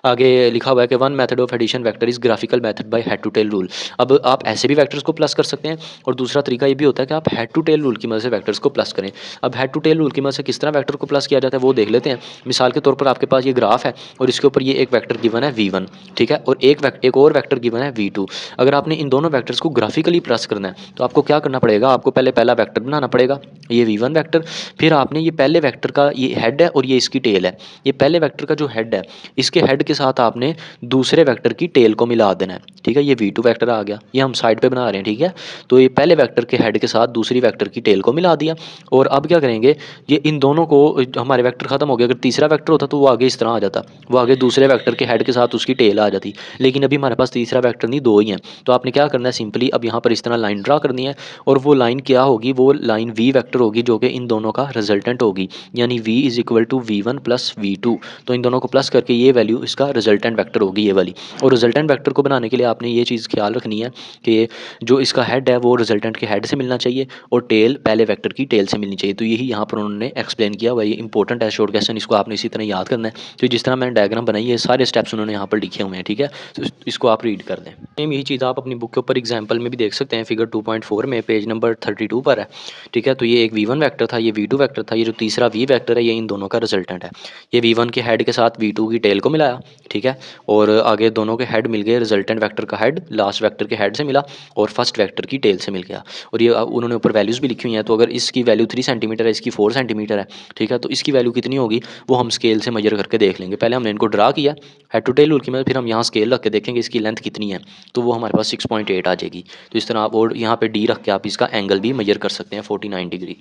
आगे लिखा हुआ है कि one method of addition vector is graphical method by head to tail rule. अब आप ऐसे भी वेक्टर्स को प्लस कर सकते हैं, और दूसरा तरीका ये भी होता है कि आप हेड टू टेल रूल की मदद से वेक्टर्स को प्लस करें। अब हेड टू टेल रूल की मदद से किस तरह वेक्टर को प्लस किया जाता है वो देख लेते हैं। मिसाल के तौर पर आपके पास ये ग्राफ है और इसके ऊपर ये एक वेक्टर गिवन है v1, ठीक है, और एक और वेक्टर गिवन है v2। अगर आपने इन दोनों वेक्टर्स को ग्राफिकली प्लस करना है तो आपको क्या करना पड़ेगा, आपको पहले पहला वेक्टर बनाना पड़ेगा, ये v1 वेक्टर। फिर आपने ये पहले वेक्टर का ये हेड है और ये इसकी टेल है, ये पहले वेक्टर का जो हेड है, इसके हेड के साथ आपने दूसरे वेक्टर की टेल को मिला देना है, ठीक है। ये v2 वेक्टर आ गया, ये हम साइड पे बना रहे हैं, ठीक है। तो ये पहले वेक्टर के हेड के साथ दूसरी वेक्टर की टेल को मिला दिया, और अब क्या करेंगे, ये इन दोनों को, हमारे वेक्टर खत्म हो गया। अगर तीसरा वेक्टर होता तो वो आगे इस तरह आ जाता, वो आगे दूसरे वेक्टर के हेड के साथ उसकी टेल आ जाती, लेकिन अभी हमारे पास तीसरा वेक्टर नहीं, दो ही हैं। तो आपने क्या करना है, सिंपली अब यहाँ पर इस तरह लाइन ड्रा करनी है, और वो लाइन क्या होगी, वो लाइन v वेक्टर होगी, जो कि इन दोनों का रिजल्टेंट होगी, यानी v is equal to v1 plus v2। तो इन दोनों को प्लस करके ये वैल्यू इसका रिजल्टेंट वेक्टर होगी, ये वाली। और रिजल्टेंट वेक्टर को बनाने के लिए आपने ये चीज़ ख्याल रखनी है कि जो इसका हेड है वो रिजल्टेंट के हेड से मिलना चाहिए, और टेल पहले वेक्टर की टेल से मिलनी चाहिए। तो यही यहाँ पर उन्होंने एक्सप्लेन किया हुआ, ये इंपॉर्टेंट है शॉर्ट क्वेश्चन, इसको आपने इसी तरह याद करना है। तो जिस तरह मैंने डायग्राम बनाई है, सारे स्टेप्स उन्होंने यहाँ पर लिखे हुए हैं, ठीक है। तो इसको आप रीड कर दें। सेम यही चीज़ आप अपनी बुक के ऊपर एग्जाम्पल में भी देख सकते हैं, फिगर 2.4 में पेज नंबर 32 पर है, ठीक है। तो ये एक v1 वेक्टर था, ये v2 वेक्टर था, ये जो तीसरा v वेक्टर है ये इन दोनों का रिजल्टेंट है। ये v1 के हेड के साथ v2 की टेल को मिलाया, ठीक है, और आगे दोनों के हेड मिल गए, रिजल्टेंट वेक्टर का हेड लास्ट वेक्टर के हेड से मिला और फर्स्ट वेक्टर की टेल से मिल गया। और ये उन्होंने ऊपर वैल्यूज़ भी लिखी हुई हैं। तो अगर इसकी वैल्यू 3 सेंटीमीटर है, इसकी 4 सेंटीमीटर है, ठीक है, तो इसकी वैल्यू कितनी होगी वो हम स्केल से मेजर करके देख लेंगे। पहले हमने इनको ड्रा किया हेड टू टेल रूल की मदद, फिर हम यहाँ स्केल रख के देखेंगे इसकी लेंथ कितनी है, तो वो हमारे पास 6.8 आ जाएगी। तो इस तरह आप, और यहाँ पे डी रख के आप इसका एंगल भी मेजर कर सकते हैं 49 डिग्री।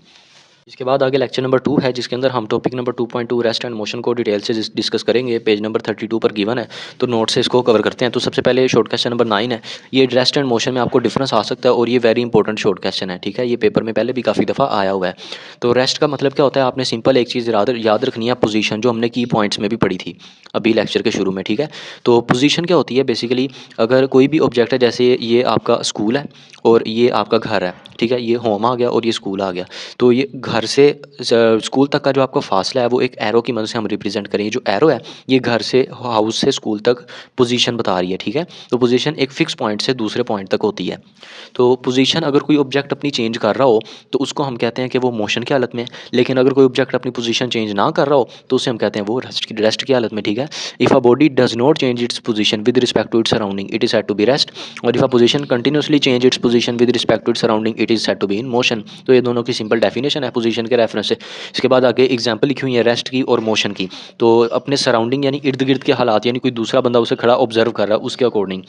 इसके बाद आगे लेक्चर नंबर 2 है, जिसके अंदर हम topic number 2.2 rest and motion को डिटेल से डिस्कस करेंगे। पेज नंबर 32 पर गिवन है, तो नोट से इसको कवर करते हैं। तो सबसे पहले शॉर्ट क्वेश्चन नंबर 9 है, ये रेस्ट एंड मोशन में आपको डिफरेंस आ सकता है, और ये वेरी इंपॉर्टेंट शॉर्ट क्वेश्चन है, ठीक है। ये पेपर में पहले भी काफ़ी दफ़ा आया हुआ है। तो रेस्ट का मतलब क्या होता है, आपने सिंपल एक चीज़ याद रखनी है, पोजीशन, जो हमने की पॉइंट्स में भी पढ़ी थी अभी लेक्चर के शुरू में, ठीक है। तो पोजीशन क्या होती है, बेसिकली अगर कोई भी ऑब्जेक्ट है, जैसे ये आपका स्कूल है और ये आपका घर है, ठीक है, ये होम आ गया और ये स्कूल आ गया। तो ये घर से स्कूल तक का जो आपका फासला है वो एक एरो की मदद से हम रिप्रेजेंट करें। जो एरो है ये घर से, हाउस से स्कूल तक पोजीशन बता रही है, ठीक है। तो पोजीशन एक फिक्स पॉइंट से दूसरे पॉइंट तक होती है। तो पोजीशन अगर कोई ऑब्जेक्ट अपनी चेंज कर रहा हो तो उसको हम कहते हैं कि वो मोशन की हालत में है, लेकिन अगर कोई ऑब्जेक्ट अपनी पोजीशन चेंज ना कर रहा हो तो उसे हम कहते हैं वो रेस्ट की हालत में, ठीक है। If a body does not change its position with respect to its surrounding it is said to be rest, और if a position continuously change its position with respect to its surrounding it is said to be in motion. तो ये दोनों की simple definition है position के reference से। इसके बाद आगे एग्जाम्पल लिखी हुई है रेस्ट की और मोशन की। तो अपने सराउंडिंग यानी इर्द गिर्द के हालात, यानी कोई दूसरा बंदा उसे खड़ा ऑब्जर्व कर रहा है उसके अकॉर्डिंग।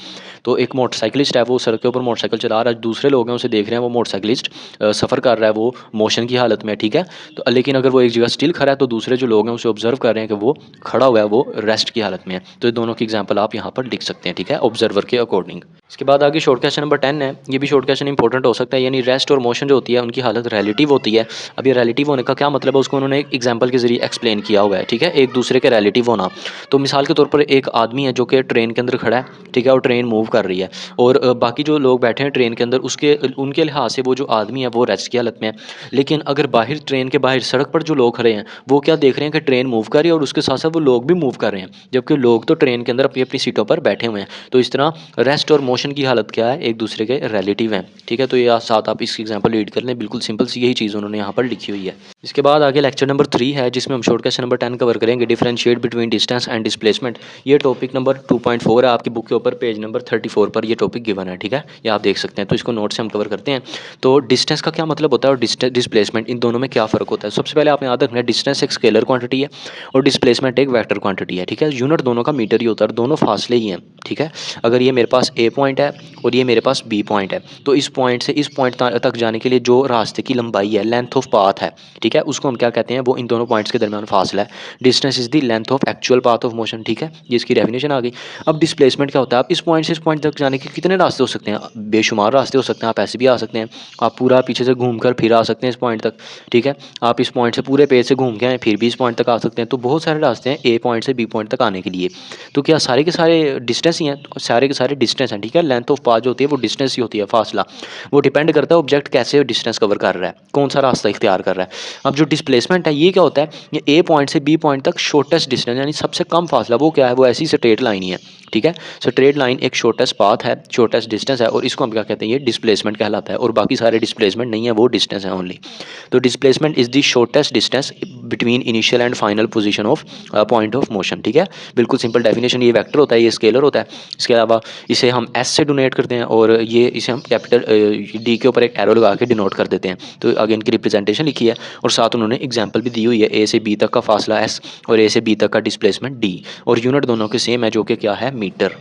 तो एक मोटरसाइकिलिस्ट है, वो सड़क के ऊपर मोटरसाइकिल चला रहा है, दूसरे लोग हैं उसे देख रहे हैं, वो मोटरसाइकिलिस्ट सफ़र कर रहा है, वो मोशन की हालत में, ठीक है। तो लेकिन अगर वो एक जगह स्टिल खड़ा है तो दूसरे जो लोग हैं उसे ऑब्जर्व कर रहे हैं कि वो खड़ा हुआ है, वो रेस्ट की हालत में है। तो ये दोनों की एग्जाम्पल आप यहाँ पर लिख सकते हैं, ठीक है, ऑब्जर्वर के अकॉर्डिंग। इसके बाद आगे शॉर्ट क्वेश्चन नंबर 10 है। ये भी शॉर्ट क्वेश्चन इंपॉर्टेंट हो सकता है, यानी रेस्ट और मोशन जो होती है उनकी हालत रिलेटिव होती है। अब ये रिलेटिव होने का क्या मतलब है उसको उन्होंने एक एग्जाम्पल के जरिए एक्सप्लेन किया हुआ है, ठीक है, एक दूसरे के रिलेटिव होना। तो मिसाल के तौर पर एक आदमी है जो कि ट्रेन के अंदर खड़ा है, ठीक है, और ट्रेन मूव कर रही है, और बाकी जो लोग बैठे हैं ट्रेन के अंदर उसके उनके लिहाज से वो जो आदमी है वो रेस्ट की हालत में है। लेकिन अगर बाहर ट्रेन के बाहर सड़क पर जो लोग खड़े हैं वो क्या देख रहे हैं कि ट्रेन मूव कर रही है और उसके साथ साथ वो लोग भी मूव कर रहे हैं, जबकि लोग तो ट्रेन के अंदर अपनी अपनी सीटों पर बैठे हुए हैं। तो इस तरह रेस्ट और मोशन की हालत क्या है, एक दूसरे के रिलेटिव हैं, ठीक है। तो ये साथ आप इसकी एग्जांपल रीड कर लें, बिल्कुल सिंपल सी यही चीज़ उन्होंने यहाँ पर लिखी हुई है। इसके बाद आगे लेक्चर नंबर 3 है जिसमें हम शॉर्ट क्वेश्चन नंबर 10 कवर करेंगे, differentiate between distance and displacement. ये टॉपिक नंबर 2.4 है आपकी बुक के ऊपर, पेज नंबर 34 पर ये टॉपिक गिवन है, ठीक है, ये आप देख सकते हैं। तो इसको नोट से हम कवर करते हैं। तो डिस्टेंस का क्या मतलब होता है और डिस्प्लेसमेंट, इन दोनों में क्या फ़र्क होता है। सबसे पहले आपने याद रखना है डिस्टेंस एक स्केलर क्वांटिटी है और डिस्प्लेसमेंट एक वेक्टर क्वांटिटी है, ठीक है। यूनिट दोनों का मीटर ही होता है और दोनों फासले ही हैं, ठीक है। अगर ये मेरे पास ए पॉइंट है और ये मेरे पास बी पॉइंट है, तो इस पॉइंट से इस पॉइंट तक जाने के लिए जो रास्ते की लंबाई है, लेंथ ऑफ पाथ है, ठीक है, उसको हम क्या कहते हैं, वो इन दोनों पॉइंट्स के दरमियान फासला है। Distance is the length of actual path of motion, ठीक है, ये इसकी डेफिनेशन आ गई। अब डिस्प्लेसमेंट क्या होता है, आप इस पॉइंट से इस पॉइंट तक जाने के कितने रास्ते हो सकते हैं, बेशुमार रास्ते हो सकते हैं, आप ऐसे भी आ सकते हैं, आप पूरा पीछे से घूम कर फिर आ सकते हैं इस पॉइंट तक, ठीक है। आप इस पॉइंट से पूरे पेज से घूम के आए फिर भी इस पॉइंट तक आ सकते हैं। तो बहुत सारे रास्ते हैं ए पॉइंट से बी पॉइंट तक आने के लिए। तो क्या सारे के सारे डिस्टेंस ही हैं, तो सारे के सारे डिस्टेंस हैं, ठीक है। लेंथ ऑफ पाथ जो होती है वो डिस्टेंस ही होती है, फासला, वो डिपेंड करता है ऑब्जेक्ट कैसे डिस्टेंस कवर कर रहा है, कौन सा रास्ता इख्तियार कर रहा है। अब जो डिस्प्लेसमेंट है ये क्या होता है, ये ए पॉइंट से बी पॉइंट तक शॉर्टेस्ट डिस्टेंस यानी सबसे कम फासला, वो क्या है, वो ऐसी स्ट्रेट लाइन ही है, ठीक है। स्ट्रेट लाइन एक शॉर्टेस्ट पाथ है, शॉर्टेस्ट डिस्टेंस है, और इसको हम क्या कहते हैं, ये डिस्प्लेसमेंट कहलाता है। और बाकी सारे डिस्प्लेसमेंट नहीं है, वो डिस्टेंस है ओनली। तो displacement is the shortest distance between initial and final position of point of motion, ठीक है। बिल्कुल सिंपल डेफिनेशन, ये वेक्टर होता है, ये स्केलर होता है। इसके अलावा इसे हम एस से डोनेट करते हैं और ये इसे हम कैपिटल डी के ऊपर एक एरो लगा के डिनोट कर देते हैं। तो आगे इनकी रिप्रेजेंटेशन लिखी है और साथ उन्होंने एग्जाम्पल भी दी हुई है, ए से बी तक का फासला एस और ए से बी तक का डिस्प्लेसमेंट डी, और यूनिट दोनों के सेम है जो कि क्या है, मीटर।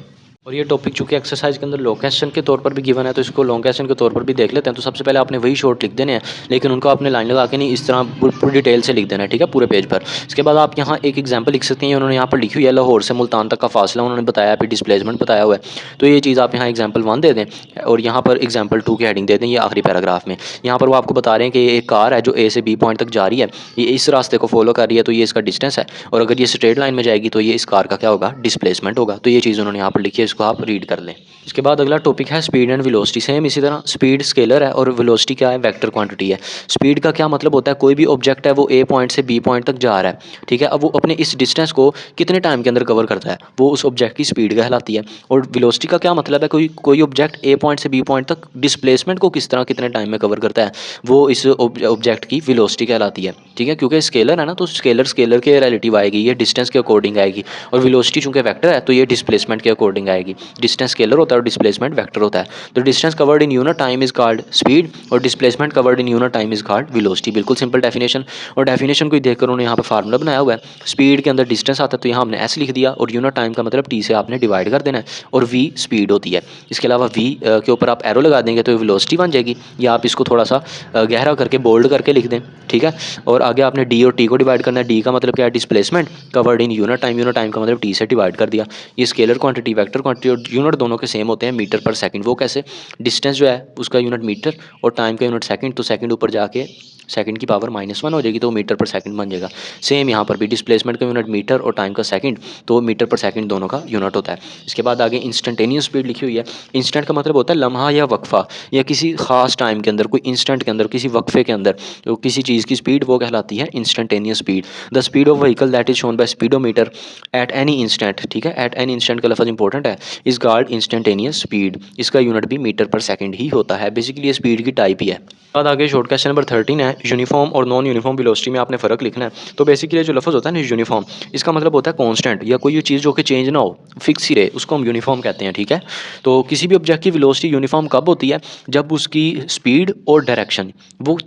और ये टॉपिक चूँकि एक्सरसाइज के अंदर लॉन्ग क्वेश्चन के तौर पर भी गिवन है तो इसको लॉन्ग क्वेश्चन के तौर पर भी देख लेते हैं। तो सबसे पहले आपने वही शॉर्ट लिख देने हैं, लेकिन उनको आपने लाइन लगा के नहीं, इस तरह पूरी डिटेल से लिख देना है, ठीक है, पूरे पेज पर। इसके बाद आप यहाँ एक एग्जांपल लिख सकते हैं, उन्होंने यहाँ पर लिखी हुई है लाहौर से मुल्तान तक का फासला उन्होंने बताया, फिर डिस्प्लेसमेंट बताया हुआ है। तो ये चीज़ आप यहाँ एग्जाम्पल 1 दे दें और यहाँ पर एग्जाम्पल 2 की हेडिंग दे दें, ये आखिरी पैराग्राफ में। यहाँ पर वो आपको बता रहे हैं कि एक कार है जो ए से बी पॉइंट तक जा रही है, ये इस रास्ते को फॉलो कर रही है, तो ये इसका डिस्टेंस है, और अगर ये स्ट्रेट लाइन में जाएगी तो ये इस कार का क्या होगा, डिस्प्लेसमेंट होगा। तो ये चीज़ उन्होंने यहाँ पर लिखी है, इसको आप रीड कर लें। इसके बाद अगला टॉपिक है स्पीड एंड वेलोसिटी। सेम इसी तरह स्पीड स्केलर है और वेलोसिटी क्या है, वेक्टर क्वांटिटी है। स्पीड का क्या मतलब होता है, कोई भी ऑब्जेक्ट है वो ए पॉइंट से बी पॉइंट तक जा रहा है, ठीक है। अब वो अपने इस डिस्टेंस को कितने टाइम के अंदर कवर करता है, वो उस ऑब्जेक्ट की स्पीड कहलाती है। और वेलोसिटी का क्या मतलब है, कोई ऑब्जेक्ट ए पॉइंट से बी पॉइंट तक डिस्प्लेसमेंट को किस तरह कितने टाइम में कवर करता है, वो इस ऑब्जेक्ट की वेलोसिटी कहलाती है, ठीक है। क्योंकि स्केलर है ना, तो स्केलर के रिलेटिव आएगी, ये डिस्टेंस के अकॉर्डिंग आएगी, और वेलोसिटी चूंकि वेक्टर है तो ये डिस्प्लेसमेंट के अकॉर्डिंग आएगी। डिस्टेंस स्केलर होता है और डिस्प्लेसमेंट वेक्टर होता है। तो distance covered in unit time is called speed और displacement covered in unit time is called velocity. बिल्कुल सिंपल डेफिनेशन, और डेफिनेशन को देखकर उन्होंने यहाँ पर फार्मूला बनाया हुआ है। स्पीड के अंदर डिस्टेंस आता है तो यहाँ हमने एस लिख दिया, और यूनिट टाइम का मतलब टी से आपने डिवाइड कर देना है, और वी स्पीड होती है। इसके अलावा वी के ऊपर आप एरो लगा देंगे तो वेलोसिटी बन जाएगी, या आप इसको थोड़ा सा गहरा करके बोल्ड करके लिख दें, ठीक है। और आगे आपने डी और टी को डिवाइड करना है। डी का मतलब क्या है, displacement covered in unit time का मतलब टी से डिवाइड कर दिया। ये स्केलर क्वांटिटी वेक्टर क्वांटिटी और यूनिट दोनों के सेम होते हैं, मीटर पर सेकंड। वो कैसे, डिस्टेंस जो है उसका यूनिट मीटर और टाइम का यूनिट सेकंड, तो सेकंड ऊपर जाके सेकंड की पावर -1 हो जाएगी तो मीटर पर सेकंड बन जाएगा। सेम यहाँ पर भी डिस्प्लेसमेंट का यूनिट मीटर और टाइम का सेकंड, तो मीटर पर सेकंड दोनों का यूनिट होता है। इसके बाद आगे इंस्टेंटेनियस स्पीड लिखी हुई है। इंस्टेंट का मतलब होता है लम्हा या वक्फा, या किसी खास टाइम के अंदर, कोई इंस्टेंट के अंदर, किसी वक्फे के अंदर तो किसी चीज़ की स्पीड वो कहलाती है instantaneous speed. The speed of vehicle that is shown by speedometer at any instant, ठीक है, एट एनी इंस्टेंट का लफ्ज़ इंपॉर्टेंट है, इज कॉल्ड इंस्टेंटेनियस स्पीड। इसका यूनिट भी मीटर पर सेकंड ही होता है। बेसिकली ये स्पीड की टाइप ही है। बाद आगे शॉर्ट क्वेश्चन नंबर 13 है, यूनिफॉर्म और नॉन यूनिफॉर्म वेलोसिटी में आपने फ़र्क लिखना है। तो बेसिकली जो लफ्ज़ होता है ना यूनिफॉर्म, इसका मतलब होता है कांस्टेंट, या कोई चीज़ जो कि चेंज ना हो, फिक्स ही रहे, उसको हम यूनिफॉर्म कहते हैं, ठीक है। तो किसी भी ऑब्जेक्ट की वेलोसिटी यूनिफॉर्म कब होती है, जब उसकी स्पीड और डायरेक्शन वो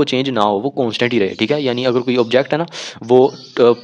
चेंज ना हो, वो कांस्टेंट ही रहे, ठीक है। यानी अगर कोई ऑब्जेक्ट है ना, वो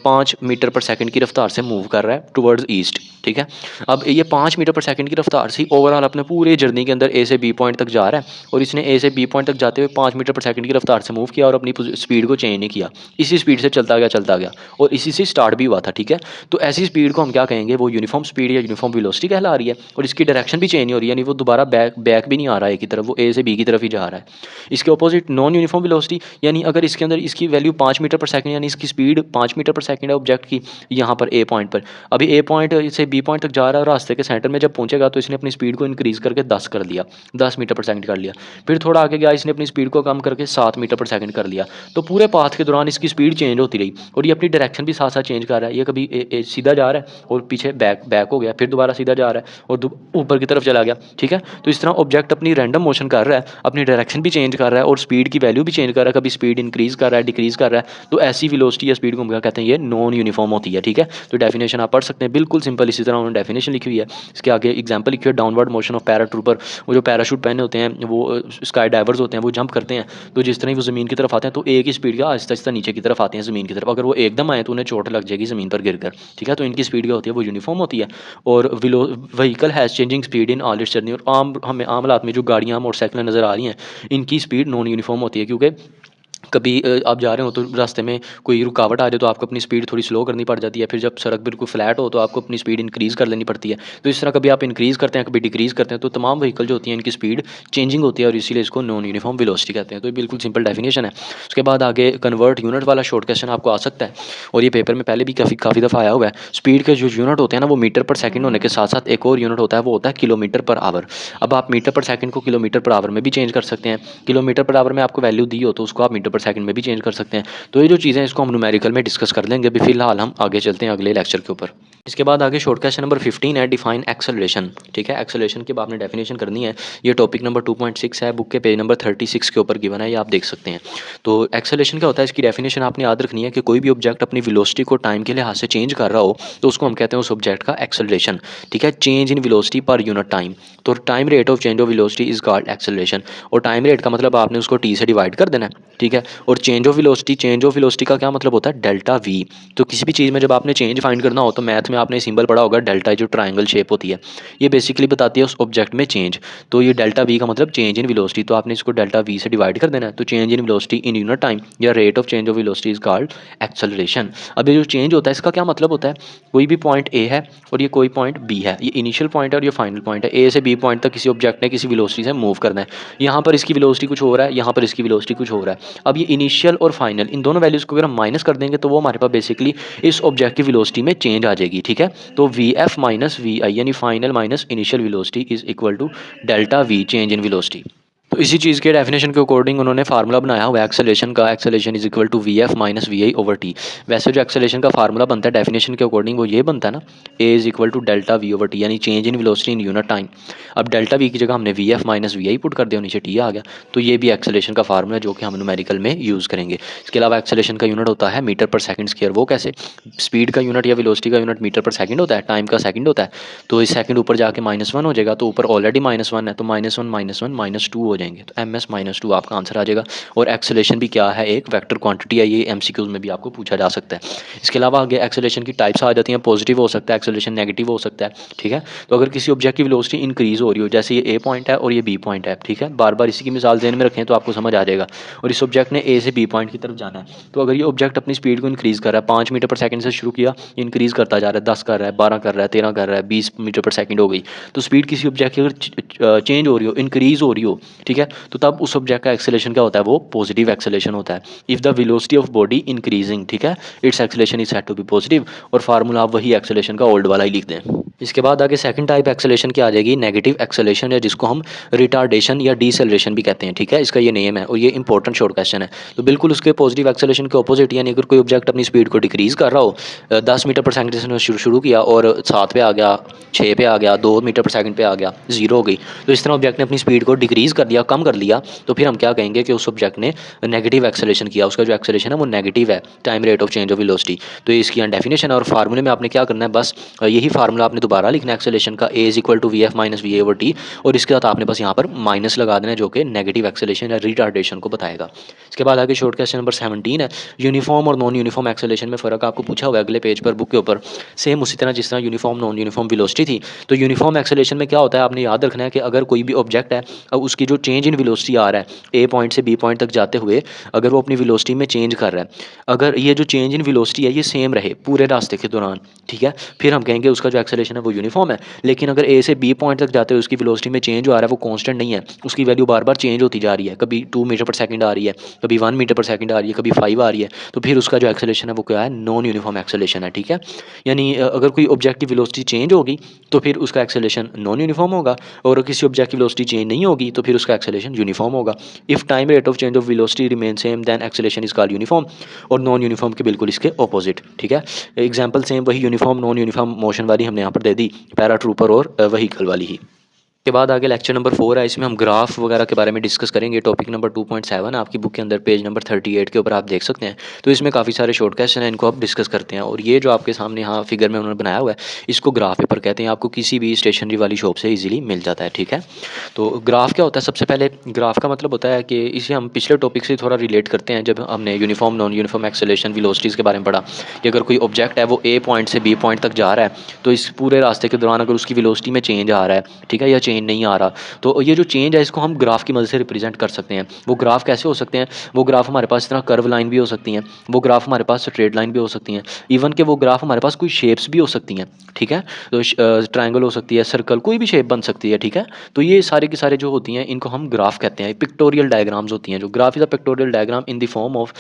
5 मीटर पर सेकंड की रफ्तार से मूव कर रहा है टुवर्ड्स ईस्ट, ठीक है। अब ये 5 मीटर पर सेकंड की रफ्तार से ओवरऑल अपने पूरे जर्नी के अंदर ए से बी पॉइंट तक जा रहा है, और इसने ए से बी पॉइंट तक जाते हुए 5 मीटर पर सेकंड की रफ्तार से मूव किया और अपनी स्पीड को चेंज नहीं किया, इसी स्पीड से चलता गया और इसी से स्टार्ट भी हुआ था, ठीक है। तो ऐसी स्पीड को हम क्या कहेंगे, वो यूनिफॉर्म स्पीड या यूनिफॉर्म वेलोसिटी कहला रही है, और इसकी डायरेक्शन भी चेंज नहीं हो रही है, यानी वो दोबारा बैक भी नहीं आ रहा है एक की तरफ, वो ए से बी की तरफ ही जा रहा है। इसके अपोजिट नॉन यूनिफॉर्म वेलोसिटी, यानी अगर इसके अंदर इसकी वैल्यू 5 मीटर पर सेकंड, यानी इसकी स्पीड 5 मीटर पर सेकंड है ऑब्जेक्ट की, यहाँ पर ए पॉइंट पर, अभी ए पॉइंट से बी पॉइंट तक जा रहा है, रास्ते के सेंटर में जब पहुंचेगा तो इसने अपनी स्पीड को इंक्रीज़ करके 10 कर लिया, 10 मीटर पर सेकंड कर लिया। फिर थोड़ा आगे गया, इसने अपनी स्पीड को कम करके 7 मीटर पर सेकंड कर लिया। तो पूरे पाथ के दौरान इसकी स्पीड चेंज होती रही, और ये अपनी डायरेक्शन भी साथ साथ चेंज कर रहा है। ये कभी सीधा जा रहा है और पीछे बैक हो गया, फिर दोबारा सीधा जा रहा है और ऊपर की तरफ चला गया, ठीक है। तो इस तरह ऑब्जेक्ट अपनी रैंडम मोशन कर रहा है, अपनी डायरेक्शन भी चेंज कर रहा है और स्पीड की वैल्यू भी चेंज कर रहा है, कभी स्पीड इंक्रीज़ कर रहा है, डिक्रीज़ कर रहा है। तो ऐसी वेलोसिटी या स्पीड को हम क्या कहते हैं, ये नॉन यूनिफॉर्म होती है, ठीक है। तो डेफिनेशन आप पढ़ सकते हैं, बिल्कुल सिंपल, इसी तरह उन्होंने डेफिनेशन लिखी हुई है। इसके आगे एग्जाम्पल लिखी है, डाउनवर्ड मोशन ऑफ पैराट्रूपर, वो जो पैराशूट पहने होते हैं, वो स्काई डाइवर्स होते हैं, वो जंप करते हैं, तो जिस तरह ही वो ज़मीन की तरफ आते हैं तो एक ही स्पीड का आहिस्ता आहिस्ता नीचे की तरफ आते हैं ज़मीन की तरफ। अगर वो एकदम आए तो उन्हें चोट लग जाएगी ज़मीन पर गिरकर, ठीक है। तो इनकी स्पीड क्या होती है, वो यूनिफॉर्म होती है। और vehicle has changing speed in all it's journey, और हमें आम हालात में जो गाड़ियाँ मोटरसाइकिलें नज़र आ रही हैं, इनकी स्पीड नॉन यूनिफॉर्म होती है, क्योंकि कभी आप जा रहे हो तो रास्ते में कोई रुकावट आ जाए तो आपको अपनी स्पीड थोड़ी स्लो करनी पड़ जाती है, फिर जब सड़क बिल्कुल फ्लैट हो तो आपको अपनी स्पीड इंक्रीज़ कर लेनी पड़ती है। तो इस तरह कभी आप इंक्रीज़ करते हैं, कभी डिक्रीज़ करते हैं, तो तमाम व्हीकल जो होती हैं इनकी स्पीड चेंजिंग होती है, और इसीलिए इसको नॉन यूनिफॉर्म वेलोसिटी कहते हैं। तो ये बिल्कुल सिंपल डेफिनेशन है। उसके बाद आगे कन्वर्ट यूनिट वाला शॉर्ट क्वेश्चन आपको आ सकता है, और ये पेपर में पहले भी काफ़ी दफ़ा आया हुआ है। स्पीड के जो यूनिट होते हैं ना, वो मीटर पर सेकंड होने के साथ साथ एक और यूनिट होता है, वो होता है किलोमीटर पर आवर। अब आप मीटर पर सेकंड को किलोमीटर पर आवर में भी चेंज कर सकते हैं, किलोमीटर पर आवर में आपको वैल्यू दी हो तो उसको आप मीटर पर सेकंड में भी चेंज कर सकते हैं। तो ये जो चीज़ें इसको हम न्यूमेरिकल में डिस्कस कर लेंगे। अभी फिलहाल हम आगे चलते हैं अगले लेक्चर के ऊपर। इसके बाद आगे शॉर्ट क्वेश्चन नंबर 15 है, डिफाइन एक्सेलरेशन, ठीक है। एक्सेलरेशन की आपने डेफिनेशन करनी है। ये टॉपिक नंबर 2.6 है, बुक के पेज नंबर 36 के ऊपर गिवन है, ये आप देख सकते हैं। तो एक्सेलरेशन क्या होता है, इसकी डेफिनेशन आपने याद रखनी है कि कोई भी ऑब्जेक्ट अपनी वेलोसिटी को टाइम के लिहाज से चेंज कर रहा हो तो उसको हम कहते हैं उस ऑब्जेक्ट का एक्सेलरेशन, ठीक है। Change in velocity per unit time, तो time rate of change of velocity is called acceleration. और टाइम रेट का मतलब आपने उसको टी से डिवाइड कर देना है, ठीक है। और चेंज ऑफ वेलोसिटी का क्या मतलब होता है, डेल्टा वी। तो किसी भी चीज़ में जब आपने चेंज फाइंड करना हो तो मैथ में आपने सिंबल पढ़ा होगा डेल्टा, जो ट्रायंगल शेप होती है, ये बेसिकली बताती है उस ऑब्जेक्ट में चेंज। तो ये डेल्टा वी का मतलब चेंज इन वेलोसिटी, तो आपने इसको डेल्टा वी से डिवाइड कर देना है। तो change in velocity in unit time या rate of change of velocity is called acceleration. अब ये जो चेंज होता है इसका क्या मतलब होता है, कोई भी पॉइंट ए है और ये कोई पॉइंट बी है, ये इनिशियल पॉइंट है और ये फाइनल पॉइंट है। ए से बी पॉइंट तक किसी ऑब्जेक्ट ने किसी वेलोसिटी से मूव करना है, यहाँ पर इसकी वेलोसिटी कुछ हो रहा है, यहाँ पर इसकी वेलोसिटी कुछ हो रहा है। अब ये इनिशियल और फाइनल, इन दोनों वैल्यूज़ को अगर हम माइनस कर देंगे तो वो हमारे पास बेसिकली इस ऑब्जेक्ट की वेलोसिटी में चेंज आ जाएगी, ठीक है। तो v f minus v i, यानी final minus initial velocity is equal to delta v, change in velocity. तो इसी चीज़ के डेफिनेशन के अकॉर्डिंग उन्होंने फार्मूला बनाया हुआ है एक्सेलरेशन का, acceleration is equal to v f minus v i over t. वैसे जो एक्सेलरेशन का फार्मूला बनता है डेफिनेशन के अकॉर्डिंग वो ये बनता है ना, a is equal to delta v over t, यानी change in velocity in unit time. अब डेल्टा वी की जगह हमने v f minus v i put कर दिया, नीचे टी आ गया। तो ये भी एक्सेलरेशन का फार्मूला है जो कि हम न्यूमेरिकल में यूज़ करेंगे। इसके अलावा एक्सेलरेशन का यूनिट होता है मीटर पर सेकंड स्क्वायर। वो कैसे, स्पीड का यूनिट या वेलोसिटी का यूनिट मीटर पर सेकंड होता है, टाइम का सेकंड होता है। तो इस सेकंड ऊपर जाके -1 हो जाएगा, तो ऊपर ऑलरेडी -1 है, तो -1 -1 -2 हो जाएंगे, तो एम एस -2 आपका आंसर आ जाएगा। और एक्सेलरेशन भी क्या है, एक वेक्टर क्वांटिटी है, ये एमसीक्यूज में भी आपको पूछा जा सकता है। इसके अलावा आगे एक्सेलरेशन की टाइप्स आ जाती हैं, पॉजिटिव हो सकता है एक्सेलरेशन, नेगेटिव हो सकता है, ठीक है। तो अगर किसी ऑब्जेक्ट की वेलोसिटी इंक्रीज हो रही हो, जैसे ये ए पॉइंट है और ये बी पॉइंट है, ठीक है, बार बार इसी की मिसाल ध्यान में रखें तो आपको समझ आ जाएगा। और इस ऑब्जेक्ट ने ए से बी पॉइंट की तरफ जाना है, तो अगर ये ऑब्जेक्ट अपनी स्पीड को इंक्रीज़ कर रहा है, 5 मीटर पर सेकंड से शुरू किया, इंक्रीज़ करता जा रहा है, 10 कर रहा है, 12 कर रहा है, 13 कर रहा है, 20 मीटर पर सेकंड हो गई। तो स्पीड किसी ऑब्जेक्ट की अगर चेंज हो रही हो, इंक्रीज़ हो रही हो, ठीक है, ठीक है। तो तब उस ऑब्जेक्ट का एक्सेलेरेशन क्या होता है, वो पॉजिटिव एक्सेलेरेशन होता है। If the velocity of body increasing, ठीक है, its acceleration is said to be positive. और फार्मूला आप वही एक्सेलेरेशन का ओल्ड वाला ही लिख दें। इसके बाद आगे सेकंड टाइप एक्सेलेरेशन की आ जाएगी नेगेटिव एक्सेलेरेशन, या जिसको हम रिटार्डेशन या डीसेलरेशन भी कहते हैं, ठीक है। इसका ये नेम है और ये इंपॉर्टेंट शॉर्ट क्वेश्चन है। तो बिल्कुल उसके पॉजिटिव एक्सेलेरेशन के ऑपोजिट, यानी अगर कोई ऑब्जेक्ट अपनी स्पीड को डिक्रीज कर रहा हो, 10 मीटर पर सेकंड से शुरू किया और 7 पे आ गया, 6 पे आ गया, 2 मीटर पर सेकंड पे आ गया, 0 हो गई, तो इस तरह ऑब्जेक्ट ने अपनी स्पीड को डिक्रीज कर दिया, कम कर लिया, तो फिर हम क्या कहेंगे कि उस ऑब्जेक्ट ने नेगेटिव एक्सेलेरेशन किया, उसका जो एक्सेलेरेशन है वो नेगेटिव है, time rate of change of velocity. तो ये इसकी डेफिनेशन है और फार्मूले में आपने क्या करना है, बस यही फार्मूला आपने दोबारा लिखना है एक्सेलेरेशन का, a is equal to v f minus v a over t, और इसके साथ आपने बस यहाँ पर माइनस लगा देना है, जो कि नेगेटिव एक्सेलेरेशन या रिटार्डेशन को बताएगा। इसके बाद आगे शॉर्ट क्वेश्चन नंबर 17 है, यूनिफॉर्म और नॉन यूनिफॉर्म एक्सेलेरेशन में फ़र्क आपको पूछा हुआ है अगले पेज पर बुक के ऊपर, सेम उसी तरह जिस तरह यूनिफॉर्म नॉन यूनिफॉर्म वेलोसिटी थी। तो यूनिफॉर्म एक्सेलेरेशन में क्या होता है, आपने याद रखना है कि अगर कोई भी ऑब्जेक्ट है, अब उसकी जो चेंज इन वेलोसिटी आ रहा है ए पॉइंट से बी पॉइंट तक जाते हुए, अगर वो अपनी वेलोसिटी में चेंज कर रहा है, अगर ये जो चेंज इन वेलोसिटी है ये सेम रहे पूरे रास्ते के दौरान, ठीक है, फिर हम कहेंगे उसका जो एक्सेलेरेशन है वो यूनिफॉर्म है। लेकिन अगर ए से बी पॉइंट तक जाते हुए उसकी वेलोसिटी में चेंज हो आ रहा है, वो कांस्टेंट नहीं है, उसकी वैल्यू बार बार चेंज होती जा रही है, कभी 2 मीटर पर सेकंड आ रही है, कभी 1 मीटर पर सेकंड आ रही है, कभी 5 आ रही है, तो फिर उसका जो एक्सेलेरेशन है वो क्या है, नॉन यूनिफॉर्म एक्सेलेरेशन है, ठीक है। यानी अगर कोई ऑब्जेक्ट की वेलोसिटी चेंज होगी तो फिर उसका एक्सेलेरेशन नॉन यूनिफॉर्म होगा, और किसी ऑब्जेक्ट की वेलोसिटी चेंज नहीं होगी तो फिर उसका एक्सेलेरेशन यूनिफॉर्म होगा। If time rate of change of velocity remain same then acceleration is called uniform, और नॉन यूनिफॉर्म के बिल्कुल इसके ऑपोजिट, ठीक है। एग्जांपल सेम वही यूनिफॉर्म नॉन यूनिफॉर्म मोशन वाली हमने यहाँ पर दे दी, पैराट्रूपर और व्हीकल वाली ही। के बाद आगे लेक्चर नंबर 4 है, इसमें हम ग्राफ वगैरह के बारे में डिस्कस करेंगे। टॉपिक नंबर 2.7 आपकी बुक के अंदर पेज नंबर 38 के ऊपर आप देख सकते हैं। तो इसमें काफ़ी सारे शॉर्ट क्वेश्चन हैं, इनको आप डिस्कस करते हैं। और ये जो आपके सामने यहाँ फिगर में उन्होंने बनाया हुआ है, इसको ग्राफ पेपर कहते हैं, आपको किसी भी स्टेशनरी वाली शॉप से ईजिली मिल जाता है, ठीक है। तो ग्राफ क्या होता है, सबसे पहले ग्राफ का मतलब होता है कि इसे हम पिछले टॉपिक से थोड़ा रिलेट करते हैं, जब हमने uniform non uniform acceleration velocities के बारे में पढ़ा कि अगर कोई ऑब्जेक्ट है वो ए पॉइंट से बी पॉइंट तक जा रहा है, तो इस पूरे रास्ते के दौरान अगर उसकी वेलोसिटी में चेंज आ रहा है, ठीक है, या चेंज नहीं आ रहा, तो ये जो चेंज है इसको हम ग्राफ की मदद से रिप्रेजेंट कर सकते हैं। वो ग्राफ कैसे हो सकते हैं, वो ग्राफ हमारे पास इस तरह कर्व लाइन भी हो सकती हैं, वो ग्राफ हमारे पास स्ट्रेट लाइन भी हो सकती हैं, इवन कि वो ग्राफ हमारे पास कोई शेप्स भी हो सकती हैं, ठीक है। तो ट्रायंगल हो सकती है, सर्कल, कोई भी शेप बन सकती है, ठीक है। तो ये सारे के सारे जो होती हैं इनको हम ग्राफ कहते हैं। पिक्टोरियल डायग्राम्स होती हैं, जो graph is a pictorial diagram in the form of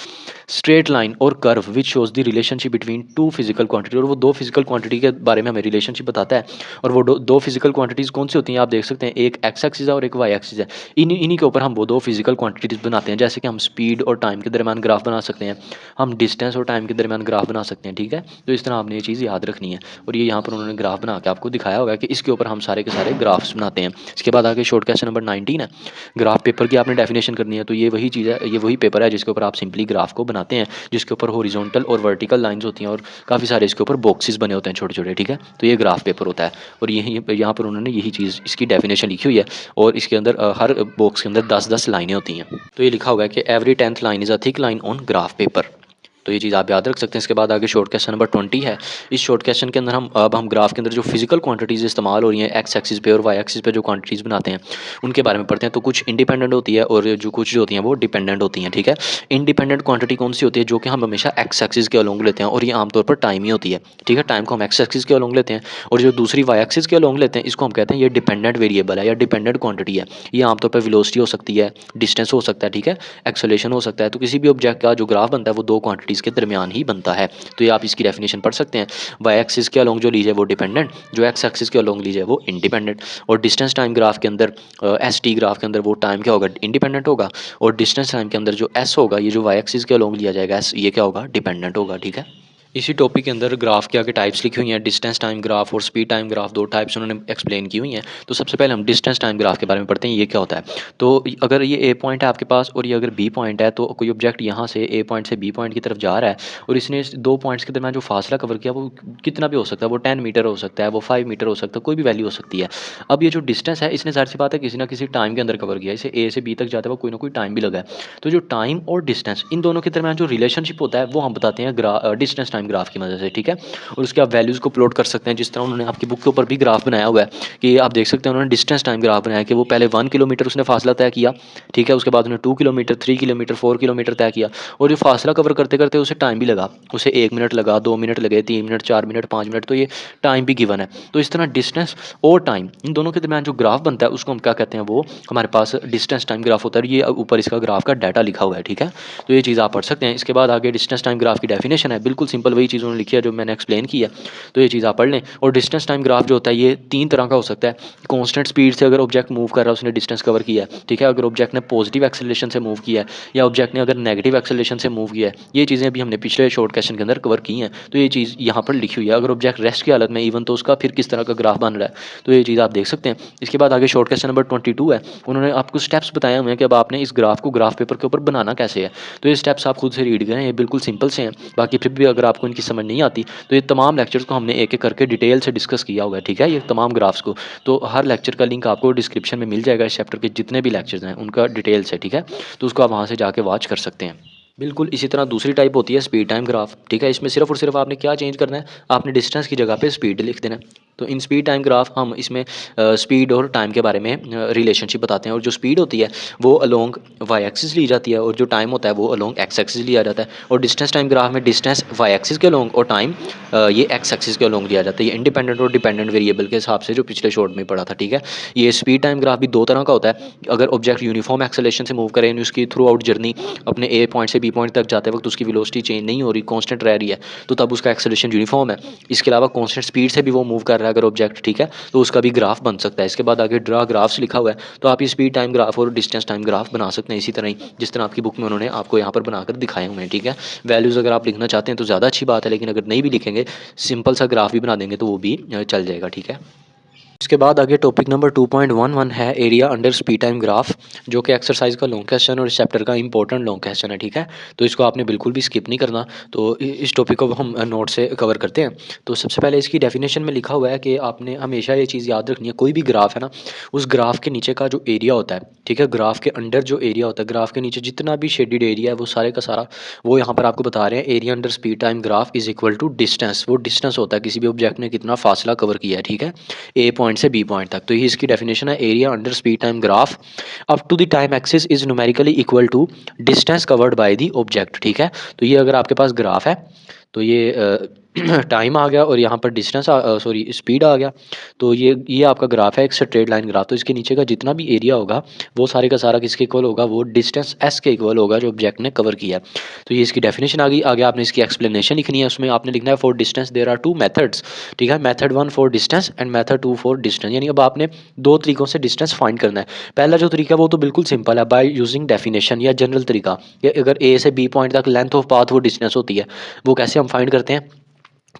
straight line और curve which shows the relationship between two physical quantity, और वो दो फिजिकल क्वांटिटी के बारे में हमें रिलेशनशिप बताता है। और वो दो फिजिकल क्वांटिटीज़ कौन सी होती हैं, आप देख सकते हैं, एक एक्स एक्सिस है और एक वाई एक्सिस है। इन्हीं के ऊपर हम वो दो फिजिकल क्वांटिटीज़ बनाते हैं। जैसे कि हम स्पीड और टाइम के दरमियान ग्राफ बना सकते हैं, हम डिस्टेंस और टाइम के दरमियान ग्राफ बना सकते हैं, ठीक है। तो इस तरह आपने ये चीज़ याद रखनी है। और ये यहाँ पर उन्होंने ग्राफ बना के आपको दिखाया होगा कि इसके ऊपर हम सारे के सारे ग्राफ्स बनाते हैं। इसके बाद आगे शॉर्ट क्वेश्चन नंबर 19 है, ग्राफ पेपर की आपने डेफिनेशन करनी है। तो ये वही चीज़ है, ये वही पेपर है जिसके ऊपर आप सिंपली ग्राफ को बनाते हैं, जिसके ऊपर हॉरिजॉन्टल और वर्टिकल लाइंस होती हैं और काफ़ी सारे इसके ऊपर बॉक्सेस बने होते हैं छोटे छोटे, ठीक है। तो ये ग्राफ पेपर होता है और यही यहाँ पर उन्होंने यही चीज़ इसकी डेफिनेशन लिखी हुई है। और इसके अंदर हर बॉक्स के अंदर 10-10 लाइनें होती हैं। तो ये लिखा हुआ है कि every 10th line is a thick line on graph paper. तो ये चीज़ आप याद रख सकते हैं। इसके बाद आगे शॉर्ट क्वेश्चन नंबर 20 है। इस शॉर्ट क्वेश्चन के अंदर हम ग्राफ के अंदर जो फिजिकल क्वांटिटीज़ इस्तेमाल हो रही हैं, एक्स एक्सिस पे और वाई एक्सिस पे जो क्वांटिटीज़ बनाते हैं उनके बारे में पढ़ते हैं। तो कुछ इंडिपेंडेंट होती है और जो कुछ जो होती हैं वो डिपेंडेंट होती हैं, ठीक है। इंडिपेंडेंट क्वांटिटी कौन सी होती है, जो कि हम हमेशा एक्स एक्सिस के अलोंग लेते हैं, और ये आमतौर पर टाइम ही होती है, ठीक है। टाइम को हम एक्स एक्सिस के अलोंग लेते हैं, और जो दूसरी वाई एक्सिस के अलोंग लेते हैं इसको हम कहते हैं ये डिपेंडेंट वेरिएबल है या डिपेंडेंट क्वांटिटी है। ये आमतौर पर वेलोसिटी हो सकती है, डिस्टेंस हो सकता है, ठीक है, एक्सेलरेशन हो सकता है। तो किसी भी ऑब्जेक्ट का जो ग्राफ बनता है वो दो क्वांटिटीज़ के दरमियान ही बनता है। तो ये आप इसकी डेफिनेशन पढ़ सकते हैं। वाई एक्सिस के अलोंग जो लीजिए वो डिपेंडेंट, जो एक्स एक्सिस के अलोंग लीजिए वो इंडिपेंडेंट। और डिस्टेंस टाइम ग्राफ के अंदर एस टी ग्राफ के अंदर वो टाइम क्या होगा, इंडिपेंडेंट होगा। और डिस्टेंस टाइम के अंदर जो एस होगा, ये जो वाई एक्सिस के अलोंग लिया जाएगा एस, ये क्या होगा, डिपेंडेंट होगा, ठीक है। इसी टॉपिक के अंदर ग्राफ के आगे टाइप्स लिखी हुई हैं, डिस्टेंस टाइम ग्राफ और स्पीड टाइम ग्राफ, दो टाइप्स उन्होंने एक्सप्लेन की हुई हैं। तो सबसे पहले हम डिस्टेंस टाइम ग्राफ के बारे में पढ़ते हैं, ये क्या होता है। तो अगर ये ए पॉइंट है आपके पास और ये अगर बी पॉइंट है, तो कोई ऑब्जेक्ट यहाँ से ए पॉइंट से बी पॉइंट की तरफ जा रहा है और इसने इस दो पॉइंट्स के दरमियान जो फासला कवर किया वो कितना भी हो सकता है, वो 10 मीटर हो सकता है, वो 5 मीटर हो सकता है, कोई भी वैल्यू हो सकती है। अब ये जो डिस्टेंस है इसने ज़ाहिर सी बात है किसी ना किसी टाइम के अंदर कवर किया, इसे ए से बी तक जाते हुए कोई ना कोई टाइम भी लगा है। तो जो टाइम और डिस्टेंस इन दोनों के दरमियान जो रिलेशनशिप होता है वो हम बताते हैं डिस्टेंस टाइम टाइम ग्राफ की मदद से, ठीक है। और उसके आप वैल्यूज़ को प्लॉट कर सकते हैं, जिस तरह उन्होंने आपकी बुक के ऊपर भी ग्राफ बनाया हुआ है कि आप देख सकते हैं उन्होंने डिस्टेंस टाइम ग्राफ बनाया कि वो पहले 1 किलोमीटर उसने फासला तय किया, ठीक है। उसके बाद उन्होंने 2 किलोमीटर, 3 किलोमीटर, 4 किलोमीटर तय किया, और जो फासला कवर करते करते उसे टाइम भी लगा, उसे 1 मिनट लगा, 2 मिनट लगे, 3 मिनट, 4 मिनट, 5 मिनट, तो ये टाइम भी गिवन है। तो इस तरह डिस्टेंस और टाइम इन दोनों के दरमियान जो ग्राफ बनता है उसको हम क्या कहते हैं, वो हमारे पास डिस्टेंस टाइम ग्राफ होता है। ये ऊपर इसका ग्राफ का डाटा लिखा हुआ है, ठीक है। तो ये चीज़ आप पढ़ सकते हैं। इसके बाद आगे डिस्टेंस टाइम ग्राफ की डेफिनेशन है, बिल्कुल सिंपल वही चीज़ उन्होंने लिखी है जो मैंने एक्सप्लेन किया, तो ये चीज़ आप पढ़ लें। और डिस्टेंस टाइम ग्राफ जो होता है ये 3 तरह का हो सकता है। कॉन्स्टेंट स्पीड से अगर ऑब्जेक्ट मूव कर रहा है उसने डिस्टेंस कवर किया है, ठीक है। अगर ऑब्जेक्ट ने पॉजिटिव एक्सेलरेशन से मूव किया है, या ऑब्जेक्ट ने अगर नेगेटिव एक्सेलरेशन से मूव किया है, ये चीज़ें भी हमने पिछले शॉर्ट क्वेश्चन के अंदर कवर की हैं, तो ये चीज़ यहाँ पर लिखी हुई है। अगर ऑब्जेक्ट रेस्ट की हालत में इवन, तो उसका फिर किस तरह का ग्राफ बन रहा है, तो ये चीज़ आप देख सकते हैं। इसके बाद आगे शॉर्ट क्वेश्चन नंबर 22 है, उन्होंने आपको स्टेप्स बताए हुए हैं कि अब आपने इस ग्राफ को ग्राफ पेपर के ऊपर बनाना कैसे है। तो ये स्टेप्स आप खुद से रीड करें, ये बिल्कुल सिंपल से हैं। बाकी फिर भी अगर आपको इनकी समझ नहीं आती तो ये तमाम लेक्चर्स को हमने एक एक करके डिटेल से डिस्कस किया हुआ है, ठीक है, ये तमाम ग्राफ्स को। तो हर लेक्चर का लिंक आपको डिस्क्रिप्शन में मिल जाएगा, इस चैप्टर के जितने भी लेक्चर्स हैं उनका डिटेल्स है, ठीक है। तो उसको आप वहाँ से जाके वॉच कर सकते हैं। बिल्कुल इसी तरह दूसरी टाइप होती है स्पीड टाइम ग्राफ, ठीक है। इसमें सिर्फ और सिर्फ आपने क्या चेंज करना है, आपने डिस्टेंस की जगह पे स्पीड लिख देना है। तो इन स्पीड टाइम ग्राफ हम इसमें स्पीड और टाइम के बारे में रिलेशनशिप बताते हैं, और जो स्पीड होती है वो अलोंग वाई एक्सिस ली जाती है, और जो टाइम होता है वो अलोंग एक्स एक्सिस लिया जाता है। और डिस्टेंस टाइम ग्राफ में डिस्टेंस वाई एक्सिस के अलोंग और टाइम ये एक्स एक्सिस के अलोंग लिया जाता है। ये इंडिपेंडेंट और डिपेंडेंट वेरिएबल के हिसाब से जो पिछले शॉर्ट में पढ़ा था, ठीक है। ये स्पीड टाइम ग्राफ भी 2 तरह का होता है। अगर ऑब्जेक्ट यूनिफॉर्म एक्सेलरेशन से मूव करें, उसकी थ्रू आउट जर्नी अपने ए पॉइंट से बी पॉइंट तक जाते वक्त उसकी वेलोसिटी चेंज नहीं हो रही, कांस्टेंट रह रही है, तो तब उसका एक्सेलरेशन यूनिफॉर्म है। इसके अलावा कांस्टेंट स्पीड से भी वो मूव कर रहा है अगर ऑब्जेक्ट, ठीक है, तो उसका भी ग्राफ बन सकता है। इसके बाद आगे ड्रा ग्राफ्स लिखा हुआ है, तो आप ये स्पीड टाइम ग्राफ और डिस्टेंस टाइम ग्राफ बना सकते हैं इसी तरह ही जिस तरह आपकी बुक में उन्होंने आपको यहाँ पर बनाकर दिखाए हुए हैं, ठीक है। वैल्यूज़ अगर आप लिखना चाहते हैं तो ज़्यादा अच्छी बात है, लेकिन अगर नहीं भी लिखेंगे, सिंपल सा ग्राफ भी बना देंगे तो वो भी चल जाएगा, ठीक है। इसके बाद आगे टॉपिक नंबर 2.11 है area under speed time graph, जो कि एक्सरसाइज का लॉन्ग क्वेश्चन और इस चैप्टर का इंपॉर्टेंट लॉन्ग क्वेश्चन है, ठीक है। तो इसको आपने बिल्कुल भी स्किप नहीं करना। तो इस टॉपिक को हम नोट से कवर करते हैं। तो सबसे पहले इसकी डेफिनेशन में लिखा हुआ है कि आपने हमेशा ये चीज़ याद रखनी है, कोई भी ग्राफ है ना, उस ग्राफ के नीचे का जो एरिया होता है, ठीक है, ग्राफ के अंडर जो एरिया होता है, ग्राफ के नीचे जितना भी शेडेड एरिया है वो सारे का सारा वो यहाँ पर आपको बता रहे हैं। Area under speed time graph is equal to distance, वो डिस्टेंस होता है किसी भी ऑब्जेक्ट ने कितना फासला कवर किया है, ठीक है, ए पॉइंट से बी पॉइंट तक। तो ये इसकी डेफिनेशन है, area under speed time graph up to the time axis is numerically equal to distance covered by the object, ठीक है। तो ये अगर आपके पास ग्राफ है तो ये टाइम आ गया और यहाँ पर डिस्टेंस सॉरी स्पीड आ गया। तो ये आपका ग्राफ है, एक स्ट्रेट लाइन ग्राफ। तो इसके नीचे का जितना भी एरिया होगा वो सारे का सारा किसके इक्वल होगा, वो डिस्टेंस एस के इक्वल होगा जो ऑब्जेक्ट ने कवर किया। तो ये इसकी डेफिनेशन आ गई। आगे आपने इसकी एक्सप्लेनेशन लिखनी है, उसमें आपने लिखना है for distance there are 2 methods, ठीक है। Method 1 for distance and method 2 for distance. यानी अब आपने 2 तरीकों से डिस्टेंस फाइंड करना है। पहला जो तरीका है वो तो बिल्कुल सिंपल है, बाय यूजिंग डेफिनेशन या जनरल तरीका, या अगर ए से बी पॉइंट तक लेंथ ऑफ पाथ वो डिस्टेंस होती है, वो कैसे हम फाइंड करते हैं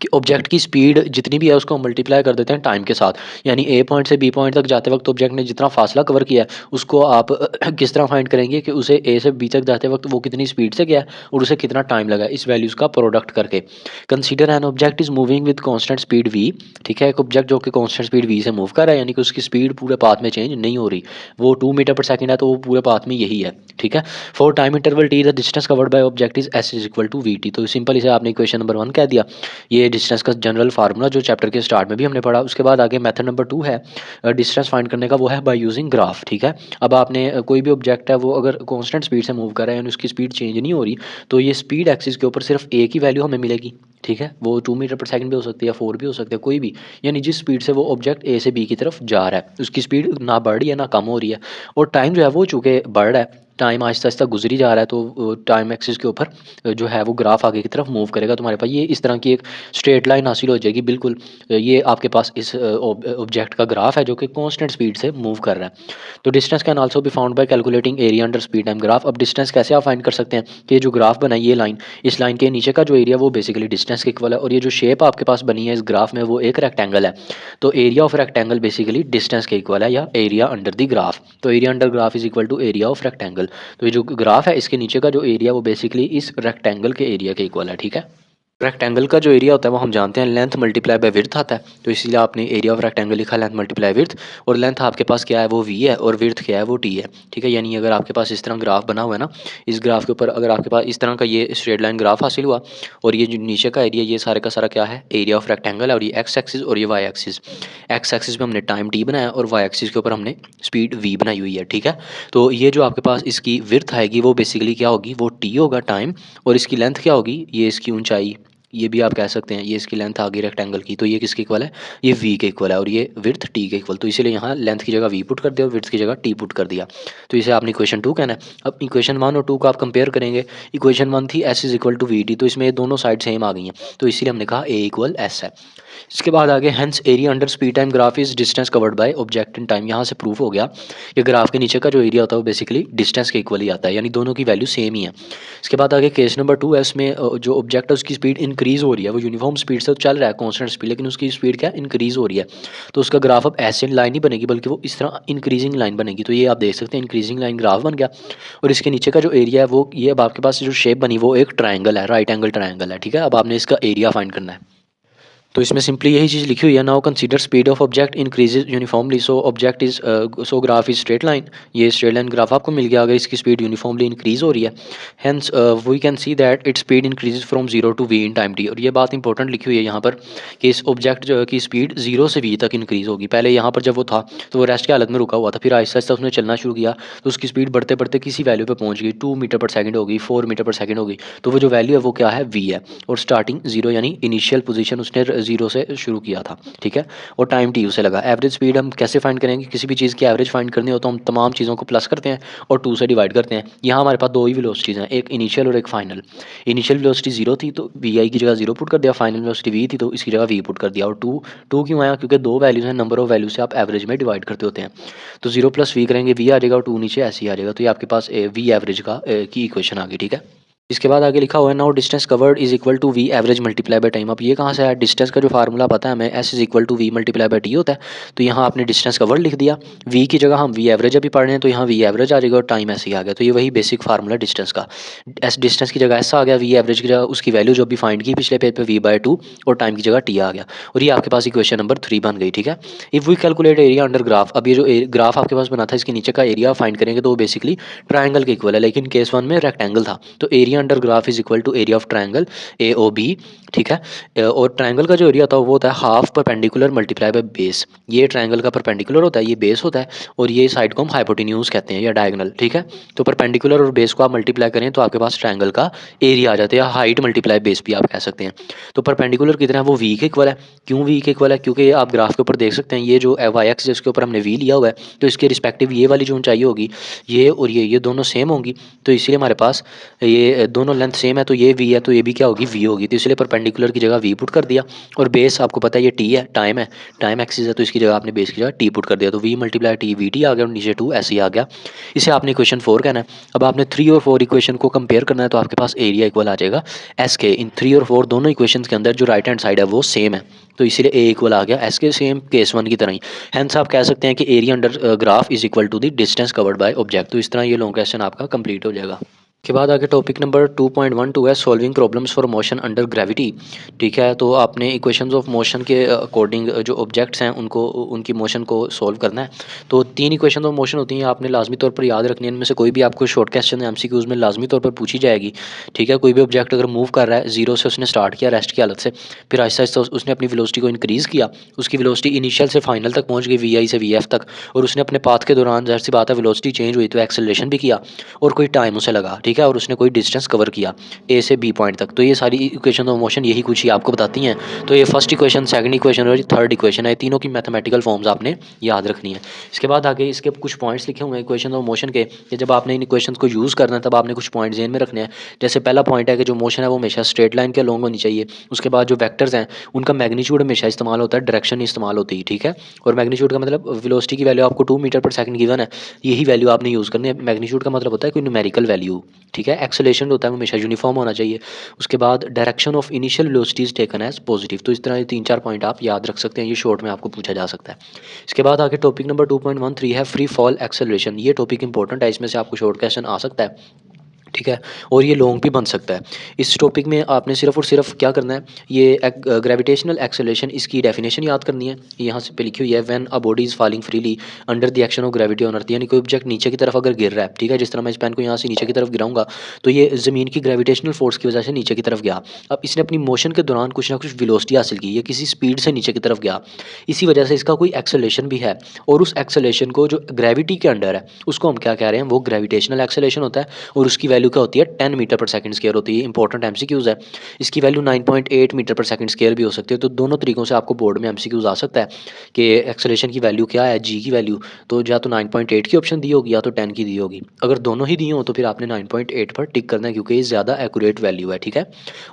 कि ऑब्जेक्ट की स्पीड जितनी भी है उसको मल्टीप्लाई कर देते हैं टाइम के साथ। यानी ए पॉइंट से बी पॉइंट तक जाते वक्त ऑब्जेक्ट ने जितना फासला कवर किया है उसको आप किस तरह फाइंड करेंगे कि उसे ए से बी तक जाते वक्त वो कितनी स्पीड से गया है और उसे कितना टाइम लगा, इस वैल्यूज़ का प्रोडक्ट करके। Consider an object is moving with constant speed v, ठीक है, एक ऑब्जेक्ट जो कि कॉन्स्टेंट स्पीड वी से मूव कर रहा है, यानी कि उसकी स्पीड पूरे पाथ में चेंज नहीं हो रही, वो 2 मीटर पर सेकेंड है तो वो पूरे पाथ में यही है, ठीक है। For time interval t the distance covered by object is s is equal to v t. तो सिंपल इसे आपने इक्वेशन नंबर 1 कह दिया। ये डिस्टेंस का जनरल फार्मूला जो चैप्टर के स्टार्ट में भी हमने पढ़ा। उसके बाद आगे मेथड नंबर 2 है डिस्टेंस फाइंड करने का, वो है बाय यूजिंग ग्राफ, ठीक है। अब आपने कोई भी ऑब्जेक्ट है वो अगर कांस्टेंट स्पीड से मूव कर रहा है यानी उसकी स्पीड चेंज नहीं हो रही, तो ये स्पीड एक्सिस के ऊपर सिर्फ ए की वैल्यू हमें मिलेगी, ठीक है। वो 2 मीटर पर सेकंड भी हो सकती है, 4 भी हो सकती है, कोई भी, यानी जिस स्पीड से वो ऑब्जेक्ट ए से बी की तरफ जा रहा है उसकी स्पीड ना बढ़ रही है ना कम हो रही है। और टाइम जो है वो चूँकि बढ़ रहा है, टाइम आहिस्ता आहिस्ता गुजरी जा रहा है, तो टाइम एक्सिस के ऊपर जो है वो ग्राफ आगे की तरफ मूव करेगा। तुम्हारे पास ये इस तरह की एक स्ट्रेट लाइन हासिल हो जाएगी बिल्कुल। ये आपके पास इस ऑब्जेक्ट का ग्राफ है जो कि कांस्टेंट स्पीड से मूव कर रहा है। तो distance can also be found by calculating area under speed time graph. अब डिस्टेंस कैसे आप फाइंड कर सकते हैं कि ये जो ग्राफ बना है, ये लाइन, इस लाइन के नीचे का जो एरिया वो बेसिकली डिस्टेंस के इक्वल है, और ये जो शेप आपके पास बनी है इस ग्राफ में वो एक रेक्टेंगल है। तो area of rectangle basically distance के इक्वल है, या एरिया अंडर द ग्राफ। तो area under graph is equal to area of rectangle. तो ये जो ग्राफ है इसके नीचे का जो एरिया वो बेसिकली इस रेक्टेंगल के एरिया के इक्वल है, ठीक है। रेक्टेंगल का जो एरिया होता है वो हम जानते हैं लेंथ मल्टीप्लाई बाय विड्थ आता है, तो इसीलिए आपने एरिया ऑफ रेक्टेंगल लिखा लेंथ मल्टीप्लाई विड्थ, और लेंथ आपके पास क्या है वो वी है और विड्थ क्या है वो टी है। ठीक है, यानी अगर आपके पास इस तरह ग्राफ बना हुआ है ना, इस ग्राफ के ऊपर अगर आपके पास इस तरह का ये स्ट्रेट लाइन ग्राफ हासिल हुआ, और ये जो नीचे का एरिया ये सारे का सारा क्या है, एरिया ऑफ रेक्टेंगल है, और ये एक्स एक्सिस और ये वाई एक्सिस। एक्स एक्सिस पे हमने टाइम टी बनाया और वाई एक्सिस के ऊपर हमने स्पीड वी बनाई हुई है। ठीक है, तो ये जो आपके पास इसकी विड्थ आएगी वो बेसिकली क्या होगी, वो टी होगा टाइम, और इसकी लेंथ क्या होगी, ये इसकी ऊंचाई, ये भी आप कह सकते हैं, ये इसकी लेंथ आ गई रेक्टेंगल की, तो ये किसके इक्वल है, ये वी के इक्वल है, और ये विड्थ टी के इक्वल, तो इसीलिए यहाँ लेंथ की जगह वी पुट कर दिया और विड्थ की जगह टी पुट कर दिया। तो इसे आपने इक्वेशन 2 कहना है। अब इक्वेशन 1 और 2 को आप कंपेयर करेंगे। इक्वेशन 1 थी s is equal to v t, तो इसमें ये दोनों साइड सेम आ गई हैं, तो इसीलिए हमने कहा ए इक्वल एस है। इसके बाद आगे hence area under speed time graph is distance covered by object in time, यहाँ से प्रूफ हो गया कि ग्राफ के नीचे का जो एरिया होता है वो बेसिकली डिस्टेंस के इक्वल ही आता है, यानी दोनों की वैल्यू सेम ही है। इसके बाद आगे केस नंबर 2 है, इसमें जो ऑब्जेक्ट है उसकी स्पीड इंक्रीज हो रही है, वो यूनिफॉर्म स्पीड से तो चल रहा है कॉन्स्टेंट स्पीड, लेकिन उसकी स्पीड क्या इंक्रीज हो रही है, तो उसका ग्राफ अब ऐसे लाइन नहीं बनेगी बल्कि वो इस तरह इंक्रीजिंग लाइन बनेगी। तो ये आप देख सकते हैं इंक्रीजिंग लाइन ग्राफ बन गया, और इसके नीचे का जो एरिया है वो ये अब आपके पास जो शेप बनी वो एक ट्राइंगल है, राइट एंगल ट्राइंगल है। ठीक है, अब आपने इसका एरिया फाइंड करना है। तो इसमें सिंपली यही चीज़ लिखी हुई है, now consider speed of object increases uniformly, so object is so graph is straight line, ये स्ट्रेट लाइन ग्राफ आपको मिल गया अगर इसकी स्पीड यूनिफॉर्मली इंक्रीज हो रही है। Hence we can see that it speed increases from zero to v in time t, और ये बात इंपॉर्टेंट लिखी हुई है यहाँ पर कि इस ऑब्जेक्ट की स्पीड जीरो से वी तक इंक्रीज होगी। पहले यहाँ पर जब वो था तो वो रेस्ट की हालत में रुका हुआ था, फिर आहिस्ता आहिस्ता उसने चलना शुरू किया, तो उसकी स्पीड बढ़ते बढ़ते किसी वैल्यू पे पहुंच गई, 2 मीटर पर सेकंड होगी, 4 मीटर पर सेकंड होगी, तो वो जो वैल्यू है वो क्या है, वी है, और स्टार्टिंग जीरो यानी इनिशियल पोजीशन उसने जीरो से शुरू किया था। ठीक है, और टाइम टी उसे लगा। एवरेज स्पीड हम कैसे फाइंड करेंगे, किसी भी चीज़ की एवरेज फाइंड करनी हो तो हम तमाम चीज़ों को प्लस करते हैं और 2 से डिवाइड करते हैं। यहाँ हमारे पास दो ही वेलोसिटीज़ हैं, एक इनिशियल और एक फाइनल। इनिशियल वेलोसिटी जीरो थी तो वी आई की जगह जीरो पुट कर दिया, फाइनल वेलोसिटी वी थी तो इसकी जगह वी पुट कर दिया, और टू टू क्यों आया, क्योंकि दो वैल्यूज़ हैं, नंबर ऑफ वैल्यू से आप एवरेज में डिवाइड करते होते हैं, तो जीरो प्लस वी करेंगे, वी आ जाएगा और टू नीचे ऐसे ही आ जाएगा, तो ये आपके पास वी एवरेज का की इक्वेशन आ गई। ठीक है, इसके बाद आगे लिखा हुआ है now distance covered is equal to v average multiply by time. अब ये कहाँ से आया, डिस्टेंस का जो फार्मूला पता है हमें, s is equal to v multiply by t होता है, तो यहाँ आपने डिस्टेंस कवर्ड लिख दिया, वी की जगह हम वी एवरेज अभी पढ़ रहे हैं तो यहाँ वी एवरेज आ जाएगा और टाइम ऐसे ही आ गया, तो ये वही बेसिक फार्मूला डिस्टेंस का, एस डिस्टेंस की जगह ऐसा आ गया, वी एवरेज की जगह उसकी वैल्यू जो अभी फाइंड की पिछले पेज पे वी बाय टू, और टाइम की जगह टी आ गया, और ये आपके पास इक्वेशन नंबर 3 बन गई। ठीक है, if we calculate area under graph, अब ये जो ग्राफ आपके पास बना था इसके नीचे का एरिया फाइंड करेंगे तो वो बेसिकली ट्राइंगल के इक्वल है, लेकिन केस 1 में रेक्टेंगल था, तो area under graph is equal to area of triangle A O B. ठीक है, और ट्राइंगल का जो एरिया होता है वो होता है half perpendicular multiply by base, ये ट्राइंगल का परपेंडिकुलर होता है, ये बेस होता है, और ये साइड को हम हाइपोटेन्यूज कहते हैं या डायगोनल। ठीक है, तो परपेंडिकुलर और बेस को आप मल्टीप्लाई करें तो आपके पास ट्राइंगल का एरिया आ जाता है, या हाइट मल्टीप्लाई बेस भी आप कह सकते हैं। तो परपेंडिकुलर कितना है, वो वी के इक्वल है। क्यों वी के इक्वल है, क्योंकि आप ग्राफ के ऊपर देख सकते हैं ये जो वाई एक्स जिसके ऊपर हमने वी लिया हुआ है, तो इसके रिस्पेक्टिव ये वाली जो ऊंचाई होगी, ये और ये दोनों सेम होंगी, तो इसीलिए हमारे पास ये दोनों लेंथ सेम है, तो ये वी है तो ये भी क्या होगी, वी होगी, तो इसलिए परपेंडिकुलर की जगह वी पुट कर दिया, और बेस आपको पता है ये टी है, टाइम एक्सिस है, तो इसकी जगह आपने बेस की जगह टी पुट कर दिया, तो v multiply t v t आ गया, और नीचे 2 ऐसे ही आ गया। इसे आपने इक्वेशन 4 कहना है। अब आपने 3 और 4 इक्वेशन को कंपेयर करना है, तो आपके पास एरिया इक्वल आ जाएगा एस के, इन 3 और 4 दोनों इक्वेशन के अंदर जो राइट हैंड साइड है वो सेम है, तो इसीलिए ए इक्वल आ गया एस के, सेम केस 1 की तरह ही। हैंस आप कह सकते हैं कि area under graph is equal to the distance covered by object, तो इस तरह ये लॉन्ग क्वेश्चन आपका कंप्लीट हो जाएगा। के बाद आगे टॉपिक नंबर 2.12 है solving problems for motion under gravity. ठीक है, तो आपने इक्वेशंस ऑफ मोशन के अकॉर्डिंग जो ऑब्जेक्ट्स हैं उनको उनकी मोशन को सॉल्व करना है। तो 3 इक्वेशन ऑफ मोशन होती हैं, आपने लाजमी तौर पर याद रखनी है, इनमें से कोई भी आपको शॉर्ट क्वेश्चन एमसीक्यूज में लाजमी तौर पर पूछी जाएगी। ठीक है, कोई भी ऑब्जेक्ट अगर मूव कर रहा है, जीरो से उसने स्टार्ट किया रेस्ट की हालत से, फिर आहिस्ता आहिस्ता उसने अपनी वेलोसिटी को इंक्रीज़ किया, उसकी वेलोसिटी इनिशियल से फाइनल तक पहुँच गई वी आई से वी एफ तक, और उसने अपने पाथ के दौरान ज़ाहिर सी बात है वेलोसिटी चेंज हुई तो एक्सेलरेशन भी किया, और कोई टाइम उसे लगा। ठीक है, और उसने कोई डिस्टेंस कवर किया ए से बी पॉइंट तक, तो ये सारी इक्वेशन ऑफ मोशन यही कुछ ही आपको बताती हैं। तो ये फर्स्ट इक्वेशन, सेकंड इक्वेशन और थर्ड इक्वेशन है, तीनों की मैथमेटिकल फॉर्म्स आपने याद रखनी है। इसके बाद आगे इसके कुछ पॉइंट्स लिखे हुए हैं इक्वेशन ऑफ मोशन के, कि जब आपने इन इक्वेशंस को यूज़ करना है तब आपने कुछ पॉइंट ज़हन में रखने हैं। जैसे पहला पॉइंट है कि जो मोशन है वो हमेशा स्ट्रेट लाइन के लॉन्ग होनी चाहिए। उसके बाद जो वेक्टर्स हैं उनका मैग्नीट्यूड हमेशा इस्तेमाल होता है, डायरेक्शन इस्तेमाल होती है। ठीक है, और मैग्नीट्यूड का मतलब वेलोसिटी की वैल्यू आपको 2 मीटर पर सेकंड गिवन है, यही वैल्यू आपने यूज़ करनी है। मैग्नीट्यूड का मतलब होता है कोई न्यूमेरिकल वैल्यू। ठीक है, एक्सेलरेशन होता है वो हमेशा यूनिफॉर्म होना चाहिए। उसके बाद direction of initial velocities taken as positive, तो इस तरह ये 3-4 पॉइंट आप याद रख सकते हैं, ये शॉर्ट में आपको पूछा जा सकता है। इसके बाद आगे टॉपिक नंबर 2.13 है फ्री फॉल एक्सेलरेशन। ये टॉपिक इंपॉर्टेंट है, इसमें से आपको शॉर्ट क्वेश्चन आ सकता है। ठीक है, और ये लॉन्ग भी बन सकता है। इस टॉपिक में आपने सिर्फ़ और सिर्फ क्या करना है, ये ग्रेविटेशनल एक्सेलरेशन इसकी डेफिनेशन याद करनी है। यहाँ से पे लिखी हुई है, when a body is falling freely under the action of gravity on earth, यानी कोई ऑब्जेक्ट नीचे की तरफ अगर गिर रहा है, ठीक है, जिस तरह मैं इस पेन को यहाँ से नीचे की तरफ गिराऊंगा तो ये ज़मीन की ग्रेविटेशनल फोर्स की वजह से नीचे की तरफ गया। अब इसने अपनी मोशन के दौरान कुछ ना कुछ वेलोसिटी हासिल की, ये किसी स्पीड से नीचे की तरफ गया, इसी वजह से इसका कोई एक्सेलरेशन भी है, और उस एक्सेलरेशन को जो ग्रेविटी के अंडर है उसको हम क्या कह रहे हैं, वो ग्रेविटेशनल एक्सेलरेशन होता है, और उसकी वैल्यू क्या होती है, 10 मीटर पर सेकंड स्क्वायर होती है। इंपॉर्टेंट एमसीक्यूज़ है। इसकी value 9.8 metre per second square भी हो सकती है। तो दोनों तरीकों से आपको बोर्ड में एमसीक्यूज़ आ सकता है कि एक्सेलरेशन की वैल्यू क्या है, जी की वैल्यू, तो या तो 9.8 की ऑप्शन दी होगी या तो 10 की दी होगी। अगर दोनों ही दी हो तो फिर आपने 9.8 पर टिक करना है, क्योंकि ये ज़्यादा एक्यूरेट वैल्यू है, ठीक है।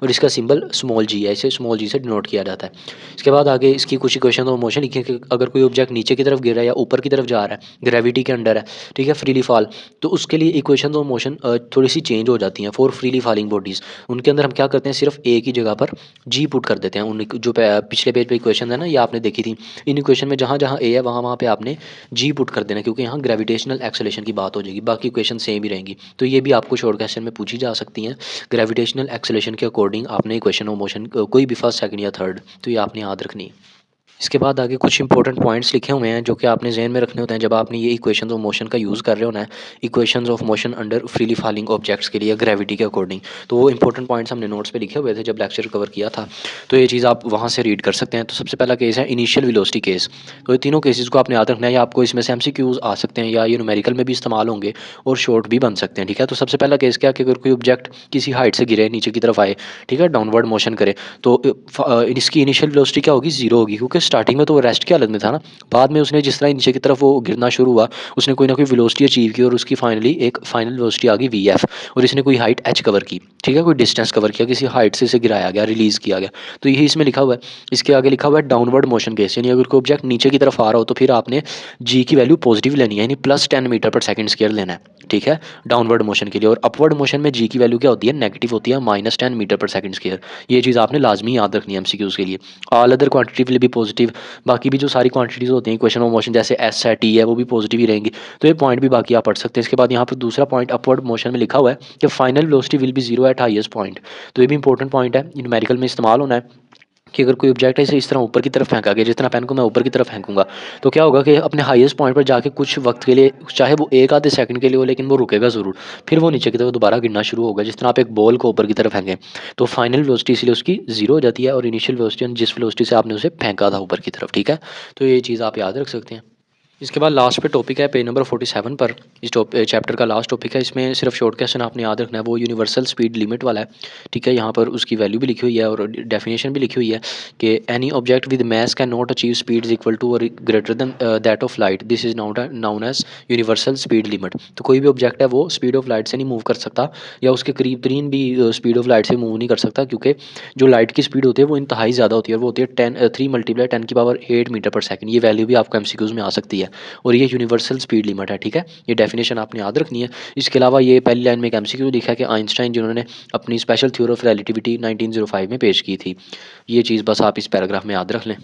और इसका सिंबल स्मॉल जी है, इसे स्मॉल जी से डिनोट किया जाता है। इसके बाद आगे इसकी कुछ इक्वेशन ऑफ मोशन लिखी है कि अगर कोई ऑब्जेक्ट नीचे की तरफ गिर रहा है या ऊपर की तरफ जा रहा है, ग्रेविटी के अंडर है, ठीक है, फ्रीली फॉल, तो उसके लिए इक्वेशन ऑफ मोशन थोड़ी सी चेंज हो जाती हैं फॉर फ्रीली फॉलिंग बॉडीज़। उनके अंदर हम क्या करते हैं, सिर्फ ए की जगह पर जी पुट कर देते हैं। उन जो पिछले पेज पे इक्वेशन है ना, ये आपने देखी थी, इन इक्वेशन में जहाँ जहाँ ए है वहाँ वहाँ पे आपने जी पुट कर देना, क्योंकि यहाँ ग्रेविटेशनल एक्सेलरेशन की बात हो जाएगी, बाकी इक्वेशन सेम ही रहेंगी। तो ये भी आपको शॉर्ट क्वेश्चन में पूछी जा सकती हैं। ग्रेविटेशनल एक्सेलरेशन के अकॉर्डिंग आपने इक्वेशन ऑफ मोशन कोई भी फर्स्ट, सेकंड या थर्ड, तो ये आपने याद रखनी है। इसके बाद आगे कुछ इंपॉर्टेंट पॉइंट्स लिखे हुए हैं जो कि आपने ज़हन में रखने होते हैं जब आपने ये इक्वेशंस ऑफ मोशन का यूज़ कर रहे होना है, equations of motion under freely falling objects के लिए ग्रेविटी के अकॉर्डिंग। तो वो इंपॉर्टेंट पॉइंट्स हमने नोट्स पे लिखे हुए थे जब लेक्चर कवर किया था, तो ये चीज़ आप वहाँ से रीड कर सकते हैं। तो सबसे पहला केस है इनिशियल वेलोसिटी केस। तो ये तीनों केसेस को आपने याद रखना है, या आपको इसमें से एमसीक्यूज आ सकते हैं या ये न्यूमेरिकल में भी इस्तेमाल होंगे और शॉर्ट भी बन सकते हैं, ठीक है। तो सबसे पहला केस क्या है कि अगर कोई ऑब्जेक्ट किसी हाइट से गिरे, नीचे की तरफ आए, ठीक है, डाउनवर्ड मोशन करे, तो इसकी इनिशियल वेलोसिटी क्या होगी, जीरो होगी, क्योंकि स्टार्टिंग में तो वो रेस्ट की हालत में था ना। बाद में उसने जिस तरह नीचे की तरफ वो गिरना शुरू हुआ, उसने कोई ना कोई वेलोसिटी अचीव की और उसकी फाइनली एक फाइनल वेलोसिटी आ गई वीएफ, और इसने कोई हाइट एच कवर की, ठीक है, कोई डिस्टेंस कवर किया, किसी हाइट से इसे गिराया गया, रिलीज़ किया गया। तो यही इसमें लिखा हुआ है। इसके आगे लिखा हुआ है डाउनवर्ड मोशन केस, यानी अगर कोई ऑब्जेक्ट नीचे की तरफ आ रहा हो तो फिर आपने जी की वैल्यू पॉजिटिव लेनी है, यानी +10 मीटर पर सेकंड स्क्वायर लेना है, ठीक है, डाउनवर्ड मोशन के लिए। और अपवर्ड मोशन में जी की वैल्यू क्या होती है, नेगेटिव होती है, -10 मीटर पर सेकंड स्क्वायर। ये चीज़ आपने लाजमी याद रखनी है एमसीक्यूज़ के लिए। All other quantity will be positive, बाकी भी जो सारी क्वांटिटीज़ होती हैं इक्वेशन ऑफ मोशन, जैसे एस है, टी है, वो भी पॉजिटिव ही रहेंगी। तो ये पॉइंट भी बाकी आप पढ़ सकते हैं। इसके बाद यहाँ पर दूसरा पॉइंट अपवर्ड मोशन में लिखा हुआ है कि final velocity will be zero eight highest point. तो ये भी इंपॉर्टेंट पॉइंट है, न्यूमेरिकल में इस्तेमाल होना है कि अगर कोई ऑब्जेक्ट है इसे इस तरह ऊपर की तरफ फेंका गया, जितना पेन को मैं ऊपर की तरफ फेंकूंगा, तो क्या होगा कि अपने हाईएस्ट पॉइंट पर जाके कुछ वक्त के लिए, चाहे वो एक आधे सेकंड के लिए हो, लेकिन वो रुकेगा ज़रूर, फिर वो नीचे की तरफ दोबारा गिरना शुरू होगा, जिस तरह आप एक बॉल को ऊपर की तरफ फेंकें। तो फाइनल वेलोसिटी इसलिए उसकी जीरो हो जाती है, और इनिशियल वेलोसिटी जिस वेलोसिटी से आपने उसे फेंका था ऊपर की तरफ, ठीक है। तो ये चीज़ आप याद रख सकते हैं। इसके बाद लास्ट पे टॉपिक है पेज नंबर 47 पर, इस चैप्टर का लास्ट टॉपिक है। इसमें सिर्फ शॉर्ट क्वेश्चन आपने याद रखना है, वो यूनिवर्सल स्पीड लिमिट वाला है, ठीक है। यहाँ पर उसकी वैल्यू भी लिखी हुई है और डेफिनेशन भी लिखी हुई है कि any object with mass can not achieve speed equal to और greater than that of light, this is known as universal speed limit. तो कोई भी ऑब्जेक्ट है वो स्पीड ऑफ लाइट से नहीं मूव कर सकता, या उसके करीब तरीन भी स्पीड ऑफ लाइट से मूव नहीं कर सकता, क्योंकि जो लाइट की स्पीड होती है वो इंतहाई ज़्यादा होती है, और वो होती है 3 × 10⁸ मीटर पर सेकंड। ये वैल्यू भी आपको एमसीक्यूज़ में आ सकती है, और ये यूनिवर्सल स्पीड लिमिट है, ठीक है। ये डेफिनेशन आपने याद रखनी है। इसके अलावा ये पहली लाइन में एक एमसीक्यू लिखा है कि आइंस्टाइन जिन्होंने अपनी स्पेशल थ्योरी ऑफ रिलेटिविटी 1905 में पेश की थी। ये चीज़ बस आप इस पैराग्राफ में याद रख लें।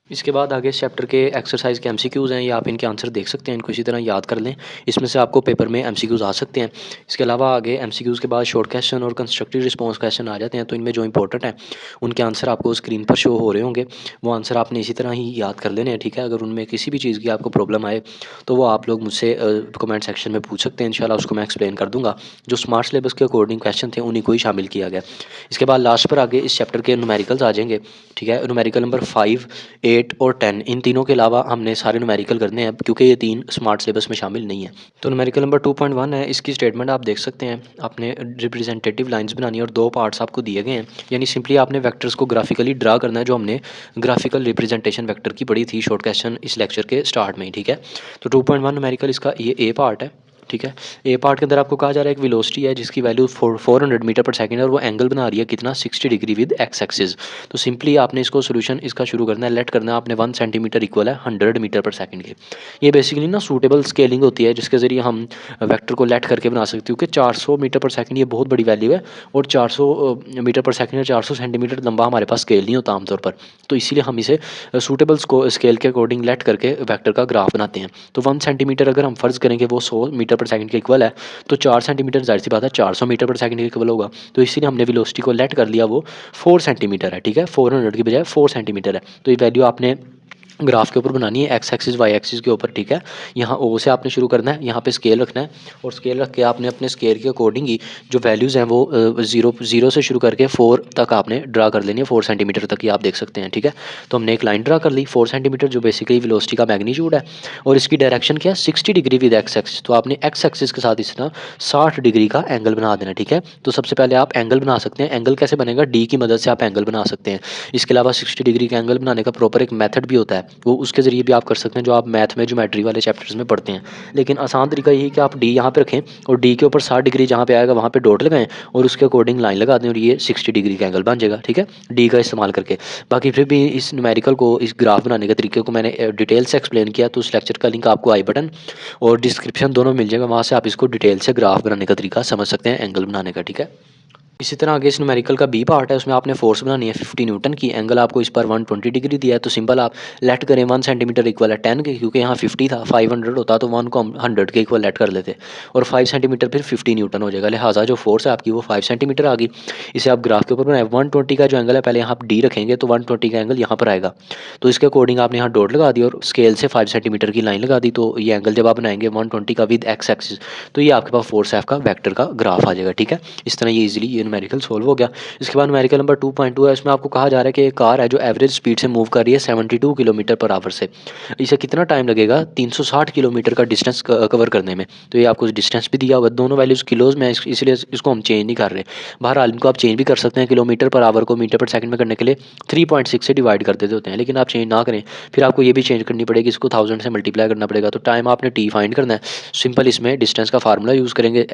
इसके बाद आगे इस चैप्टर के एक्सरसाइज के एमसीक्यूज़ हैं, ये आप इनके आंसर देख सकते हैं, इनको इसी तरह याद कर लें। इसमें से आपको पेपर में एमसीक्यूज़ आ सकते हैं। इसके अलावा आगे एमसीक्यूज़ के बाद शॉर्ट क्वेश्चन और कंस्ट्रक्टिव रिस्पॉन्स क्वेश्चन आ जाते हैं, तो इनमें जो इंपॉर्टेंट है उनके आंसर आपको स्क्रीन पर शो हो रहे होंगे। वो आंसर आपने इसी तरह ही याद कर लेने हैं, ठीक है। अगर उनमें किसी भी चीज़ की आपको प्रॉब्लम आए तो वो आप लोग मुझसे कमेंट सेक्शन में पूछ सकते हैं, इंशाल्लाह उसको मैं एक्सप्लेन कर दूँगा। जो स्मार्ट सिलेबस के अकॉर्डिंग क्वेश्चन थे उन्हीं को ही शामिल किया गया। इसके बाद लास्ट पर आगे इस चैप्टर के न्यूमेरिकल्स आ जाएंगे, ठीक है। न्यूमेरिकल नंबर 5, 8 और 10, इन तीनों के अलावा हमने सारे न्यूमेरिकल करने हैं, क्योंकि ये तीन स्मार्ट सिलेबस में शामिल नहीं है। तो न्यूमेरिकल नंबर 2.1 है, इसकी स्टेटमेंट आप देख सकते हैं। आपने रिप्रेजेंटेटिव लाइंस बनानी है और 2 पार्ट्स आपको दिए गए हैं, यानी सिंपली आपने वेक्टर्स को ग्राफिकली ड्रा करना है, जो हमने ग्राफिकल रिप्रेजेंटेशन वेक्टर की पढ़ी थी शॉर्ट क्वेश्चन इस लेक्चर के स्टार्ट में ही, ठीक है। तो 2.1 न्यूमेरिकल इसका ये ए पार्ट है, ठीक है। ए पार्ट के अंदर आपको कहा जा रहा है एक वेलोसिटी है जिसकी वैल्यू 400 मीटर पर सेकंड है, और वो एंगल बना रही है कितना, 60 डिग्री विद एक्स एक्सिस। तो सिंपली आपने इसको सोल्यूशन इसका शुरू करना है, लेट करना है आपने 1 सेंटीमीटर इक्वल है 100 मीटर पर सेकंड के। ये बेसिकली ना सूटेबल स्केलिंग होती है जिसके ज़रिए हम वेक्टर को लेट करके बना सकते हो कि 400 मीटर पर सेकंड ये बहुत बड़ी वैल्यू है, और 400 मीटर पर सेकंड या 400 सेंटीमीटर लंबा हमारे पास स्केल नहीं होता आमतौर पर, तो इसीलिए हम इसे सूटेबल स्केल के अकॉर्डिंग लेट करके वेक्टर का ग्राफ बनाते हैं। तो 1 सेंटीमीटर अगर हम फ़र्ज़ करेंगे वो 100 मीटर पर सेकंड के इक्वल है, तो 4 सेंटीमीटर जाहिर सी बात है 400 मीटर पर सेकंड के इक्वल होगा। तो इसीलिए हमने वेलोसिटी को लेट कर लिया वो 4 सेंटीमीटर है, ठीक है, 400 की बजाय 4 सेंटीमीटर है। तो ये वैल्यू आपने ग्राफ के ऊपर बनानी है, एक्स एक्सिस वाई एक्सिस के ऊपर, ठीक है। यहाँ ओ से आपने शुरू करना है, यहाँ पे स्केल रखना है और स्केल रख के आपने अपने स्केल के अकॉर्डिंग ही जो वैल्यूज़ हैं वो जीरो से शुरू करके 4 तक आपने ड्रा कर लेनी है, 4 सेंटीमीटर तक ही आप देख सकते हैं, ठीक है। तो हमने एक लाइन ड्रा कर ली 4 सेंटीमीटर जो बेसिकली वेलोसिटी का मैग्नीट्यूड है और इसकी डायरेक्शन क्या है 60 डिग्री विद एक्स एक्सिस। तो आपने एक्स एक्सिस के साथ इस तरह 60 डिग्री का एंगल बना देना, ठीक है। तो सबसे पहले आप एंगल बना सकते हैं, एंगल कैसे बनेगा, डी की मदद से आप एंगल बना सकते हैं। इसके अलावा 60 डिग्री का एंगल बनाने का प्रॉपर एक मेथड भी होता है, वो उसके ज़रिए भी आप कर सकते हैं जो आप मैथ में ज्योमेट्री वाले चैप्टर्स में पढ़ते हैं। लेकिन आसान तरीका यही है कि आप डी यहाँ पे रखें और डी के ऊपर 60 डिग्री जहाँ पे आएगा वहाँ पे डॉट लगाएं और उसके अकॉर्डिंग लाइन लगा दें और ये 60 डिग्री का एंगल बन जाएगा, ठीक है, डी का इस्तेमाल करके। बाकी फिर भी इस न्यूमेरिकल को, इस ग्राफ बनाने के तरीके को मैंने डिटेल से एक्सप्लेन किया, तो उस लेक्चर का लिंक आपको आई बटन और डिस्क्रिप्शन दोनों मिल जाएगा, वहाँ से आप इसको डिटेल से ग्राफ बनाने का तरीका समझ सकते हैं एंगल बनाने का, ठीक है। इसी तरह आगे इस न्यूमेरिकल का बी पार्ट है, उसमें आपने फोर्स बनानी है 50 न्यूटन की, एंगल आपको इस पर 120 डिग्री दिया है। तो सिंपल आप लेट करें 1 सेंटीमीटर इक्वल है 10 के, क्योंकि यहाँ 50 था, 500 होता तो 1 को हम 100 के इक्वल लेट कर लेते और 5 सेंटीमीटर फिर 50 न्यूटन हो जाएगा। लिहाजा जो फोर्स है आपकी वो 5 सेंटीमीटर आ गई। इसे आप ग्राफ के ऊपर बनाए 120 का जो एंगल है, पहले यहाँ आप डी रखेंगे तो 120 का एंगल यहाँ पर आएगा, तो इसके अकॉर्डिंग आपने यहाँ डॉट लगा दी और स्केल से 5 सेंटीमीटर की लाइन लगा दी। तो ये एंगल जब आप बनाएंगे 120 का विद एक्स एक्सिस, तो ये आपके पास फोर्स एफ का वेक्टर का ग्राफ आ जाएगा, ठीक है। इस तरह ये इजीली ये न्यूमेरिकल सोल्व हो गया। इसके बाद न्यूमेरिकल नंबर 2.2 है, इसमें आपको कहा जा रहा है कि एक कार है जो एवरेज स्पीड से मूव कर रही है 72 किलोमीटर पर आवर से, इसे कितना टाइम लगेगा 360 किलोमीटर का डिस्टेंस कवर करने में। तो ये आपको डिस्टेंस भी दिया हुआ है, दोनों वैल्यूज़ किलोज़ में, इसलिए इसको हम चेंज नहीं कर रहे। बहरहाल इनको आप चेंज भी कर सकते हैं, किलोमीटर पर आवर को मीटर पर सेकंड में करने के लिए 3.6 से डिवाइड कर देते होते हैं, लेकिन आप चेंज ना करें, फिर आपको ये भी चेंज करनी पड़ेगी, इसको 1000 से मल्टीप्लाई करना पड़ेगा। तो टाइम आपने टी फाइंड करना है, सिंपल इसमें डिस्टेंस का फार्मूला यूज़ करेंगे,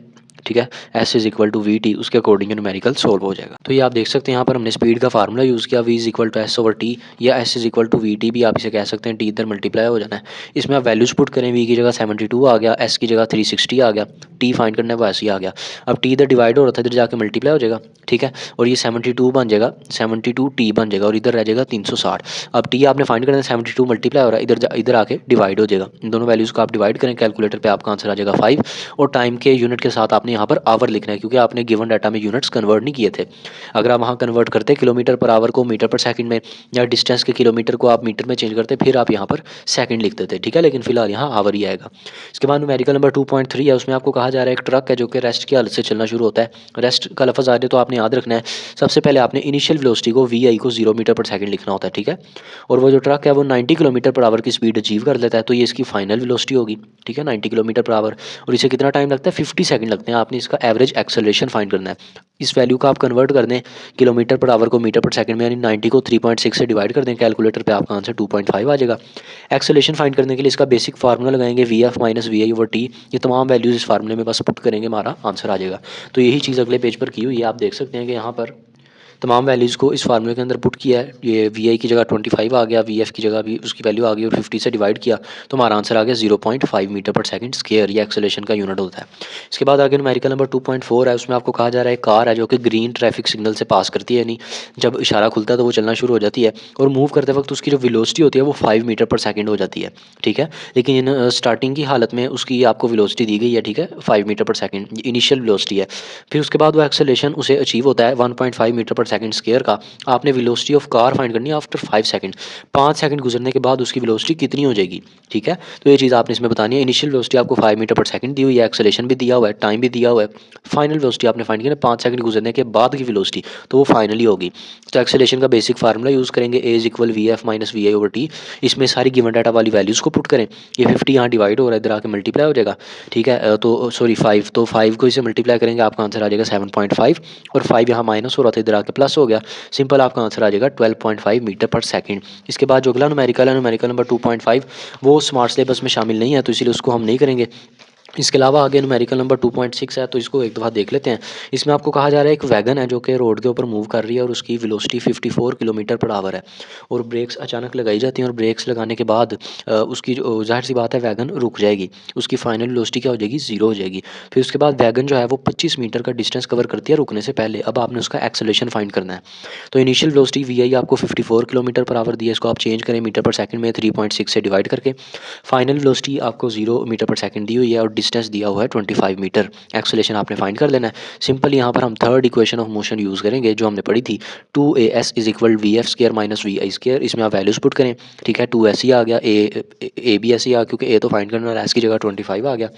ठीक है, s is equal to v t, उसके अकॉर्डिंग न्यूमेरिकल सोल्व हो जाएगा। तो ये आप देख सकते हैं यहाँ पर हमने स्पीड का फार्मूला यूज़ किया, v is equal to s over t, या s is equal to v t भी आप इसे कह सकते हैं, टी इधर मल्टीप्लाई हो जाना है। इसमें आप वैल्यूज पुट करें, वी की जगह 72 आ गया, एस की जगह 360 आ गया, टी फाइंड करना है वो ऐसे ही आ गया। अब टी इधर डिवाइड हो रहा था, इधर जाके मल्टीप्लाई हो जाएगा, ठीक है, और ये 72 बन जाएगा, 72 टी बन जाएगा और इधर रह जाएगा 360। अब टी आपने फाइंड करना है, 72 मल्टीप्लाई हो रहा है, इधर आके डिवाइड हो जाएगा। इन दोनों वैल्यूज़ को आप डिवाइड करें कैलकुलेटर पे, आपका आंसर आ जाएगा 5 और टाइम के यूनिट के साथ आपने यहाँ पर आवर लिखना है, क्योंकि आपने गिवन डाटा में यूनिट्स कन्वर्ट नहीं किए थे। अगर आप वहाँ कन्वर्ट करते किलोमीटर पर आवर को मीटर पर सेकंड में, या डिस्टेंस के किलोमीटर को आप मीटर में चेंज करते, फिर आप यहाँ पर सेकंड लिखते थे, ठीक है, लेकिन फिलहाल यहाँ आवर ही आएगा। इसके बाद न्यूमेरिकल नंबर 2.3 है, उसमें आपको कहा जा रहा है एक ट्रक है जो कि रेस्ट की हालत से चलना शुरू होता है। रेस्ट का लफ्ज़ आ रहा है तो आपने याद रखना है, सबसे पहले आपने इनिशियल वेलोसिटी को वी आई को 0 मीटर पर सेकंड लिखना होता है, ठीक है, और वो जो ट्रक है वो 90 किलोमीटर पर आवर की स्पीड अचीव कर लेता है, तो ये इसकी फाइनल वेलोसिटी होगी, ठीक है, 90 किलोमीटर पर आवर, और इसे कितना टाइम लगता है 50 सेकंड लगते हैं। आपने इसका एवरेज एक्सेलरेशन फाइंड करना है, इस वैल्यू का आप कन्वर्ट कर दें किलोमीटर पर आवर को मीटर पर सेकंड में, यानी 90 को 3.6 से डिवाइड कर दें कैलकुलेटर पे, आपका आंसर 2.5 आ जाएगा। एक्सेलरेशन फाइंड करने के लिए इसका बेसिक फार्मूला लगाएंगे, v f minus v i over t, ये तमाम वैल्यूज़ इस फार्मूले में बस पुट करेंगे, हमारा आंसर आ जाएगा। तो यही चीज़ अगले पेज पर की हुई है, आप देख सकते हैं कि यहाँ पर तमाम वैल्यूज़ को इस फार्मूले के अंदर पुट किया है। ये वी आई की जगह 25 आ गया, वी एफ की जगह भी उसकी वैल्यू आ गई और 50 से डिवाइड किया तो हमारा आंसर आ गया 0.5 मीटर पर सेकंड स्क्वायर, ये एक्सेलरेशन का यूनिट होता है। इसके बाद आगे न्यूमेरिकल नंबर 2.4 है, उसमें आपको कहा जा रहा है कार है जो कि ग्रीन ट्रैफिक सिग्नल से पास करती है, यानी जब इशारा खुलता है तो वो चलना शुरू हो जाती है और मूव करते वक्त उसकी जो वेलोसिटी होती है वो 5 मीटर पर सेकंड हो जाती है, ठीक है, लेकिन स्टार्टिंग की हालत में उसकी आपको वेलोसिटी दी गई है, ठीक है, 5 metre per second initial velocity है। फिर उसके बाद वो एक्सेलरेशन उसे अचीव होता है 1.5 मीटर पर सेकंड स्क्वायर का। आपने वेलोसिटी ऑफ कार फाइंड करनी है आफ्टर 5 सेकंड, 5 सेकंड गुजरने के बाद उसकी वेलोसिटी कितनी हो जाएगी, ठीक है, तो ये चीज़ आपने इसमें बतानी है। इनिशियल वेलोसिटी आपको 5 मीटर पर सेकंड दी हुई है, एक्सेलरेशन भी दिया हुआ है, टाइम भी दिया हुआ है, फाइनल वेलोसिटी आपने फाइंड करनी है 5 सेकंड गुजरने के बाद की वेलोसिटी, तो वो फाइनली होगी। तो एक्सेलरेशन का बेसिक फार्मूला यूज़ करेंगे, a is equal v f minus v i over t, इसमें सारी गिवन डाटा वाली वैल्यूज़ को पुट करें, ये 50 यहाँ डिवाइड हो रहा है, इधर आके मल्टीप्लाई हो जाएगा, ठीक है, तो सॉरी 5, तो 5 को इसे मल्टीप्लाई करेंगे आपका आंसर आ जाएगा 7.5 और 5 यहाँ माइनस हो रहा था, इधर आके प्लस हो गया, सिंपल आपका आंसर आ जाएगा 12.5 मीटर पर सेकंड। इसके बाद जो अगला न्यूमेरिकल है, न्यूमेरिकल नंबर 2.5, वो स्मार्ट सिलेबस में शामिल नहीं है तो इसीलिए उसको हम नहीं करेंगे। इसके अलावा आगे न्यूमेरिकल नंबर 2.6 है, तो इसको एक दफ़ा देख लेते हैं। इसमें आपको कहा जा रहा है एक वैगन है जो कि रोड के ऊपर मूव कर रही है और उसकी वेलोसिटी 54 किलोमीटर पर आवर है और ब्रेक्स अचानक लगाई जाती हैं और ब्रेक्स लगाने के बाद उसकी जो जाहिर सी बात है वैगन रुक जाएगी, उसकी फाइनल वेलोसिटी क्या हो जाएगी 0 हो जाएगी। फिर उसके बाद वैगन जो है वो 25 मीटर का डिस्टेंस कवर करती है रुकने से पहले। अब आपने उसका एक्सेलरेशन फाइंड करना है, तो इनिशियल वेलोसिटी वी आई आपको 54 किलोमीटर पर आवर दी है, इसको आप चेंज करें मीटर पर सेकंड में 3.6 से डिवाइड करके। फाइनल वेलोसिटी आपको 0 मीटर पर सेकंड दी हुई है और डिस्टेंस दिया हुआ है 25 मीटर। एक्सेलरेशन आपने फाइंड कर लेना है। सिंपल यहाँ पर हम third equation of motion use करेंगे जो हमने पढ़ी थी, 2as is equal v f square minus v i square. इसमें आप वैल्यूज पुट करें, ठीक है। 2s ही आ गया, ए भी ऐसे ही आ, क्योंकि ए तो फाइंड करना और एस की जगह 25 आ गया।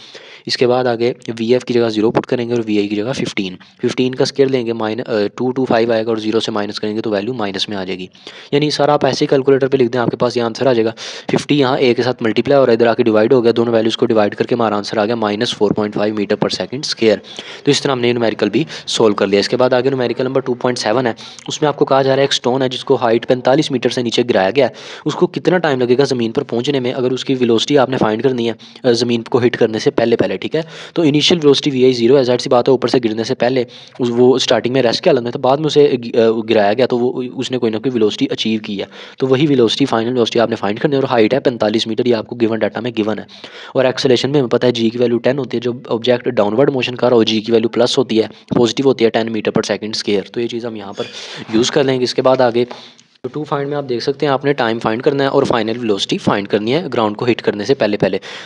इसके बाद आगे वी.एफ की जगह 0 पुट करेंगे और वी.आई की जगह 15 का स्क्वायर लेंगे, माइनस 2 to 5 आएगा और 0 से माइनस करेंगे तो वैल्यू माइनस में आ जाएगी। यानी सर आप ऐसे ही कैलकुलेटर पे लिख दें, आपके पास ये आंसर आ जाएगा। 50 यहाँ ए के साथ मल्टीप्लाई हो रहा है, इधर आके डिवाइड हो गया, दोनों वैल्यूज़ को डिवाइड करके हमारा आंसर आ गया -4.5 मीटर पर सेकंड स्क्वायर। तो इस तरह हमने न्यूमेरिकल भी सोल्व कर लिया। इसके बाद आगे न्यूमेरिकल नंबर 2.7 है, उसमें आपको कहा जा रहा है एक स्टोन है जिसको हाइट 45 मीटर से नीचे गिराया गया है, उसको कितना टाइम लगेगा ज़मीन पर पहुंचने में, अगर उसकी वेलोसिटी आपने फाइंड करनी है ज़मीन को हिट करने से पहले, ठीक है। तो इनिशियल वेलोसिटी वी आई 0 है, ज़ाहिर सी बात है ऊपर से गिरने से पहले वो स्टार्टिंग में रेस्ट के हालत में था, बाद में उसे गिराया गया तो वो उसने कोई ना कोई वेलोसिटी अचीव की है, तो वही वेलोसिटी फाइनल वेलोसिटी आपने फाइंड करनी है। और हाइट है 45 मीटर, ये आपको गिवन डाटा में गिवन है। और एक्सेलरेशन में हमें पता है जी की वैल्यू 10 होती है, जो ऑब्जेक्ट डाउनवर्ड मोशन कर रहा हो जी की वैल्यू प्लस होती है, पॉजिटिव होती है 10 मीटर पर सेकंड स्क्वायर। तो ये चीज़ हम यहाँ पर यूज़ कर लेंगे। इसके बाद आगे तो टू फाइंड में आप देख सकते हैं आपने टाइम फाइंड करना है और फाइनल वेलोसिटी फाइंड करनी है ग्राउंड को हिट करने से पहले।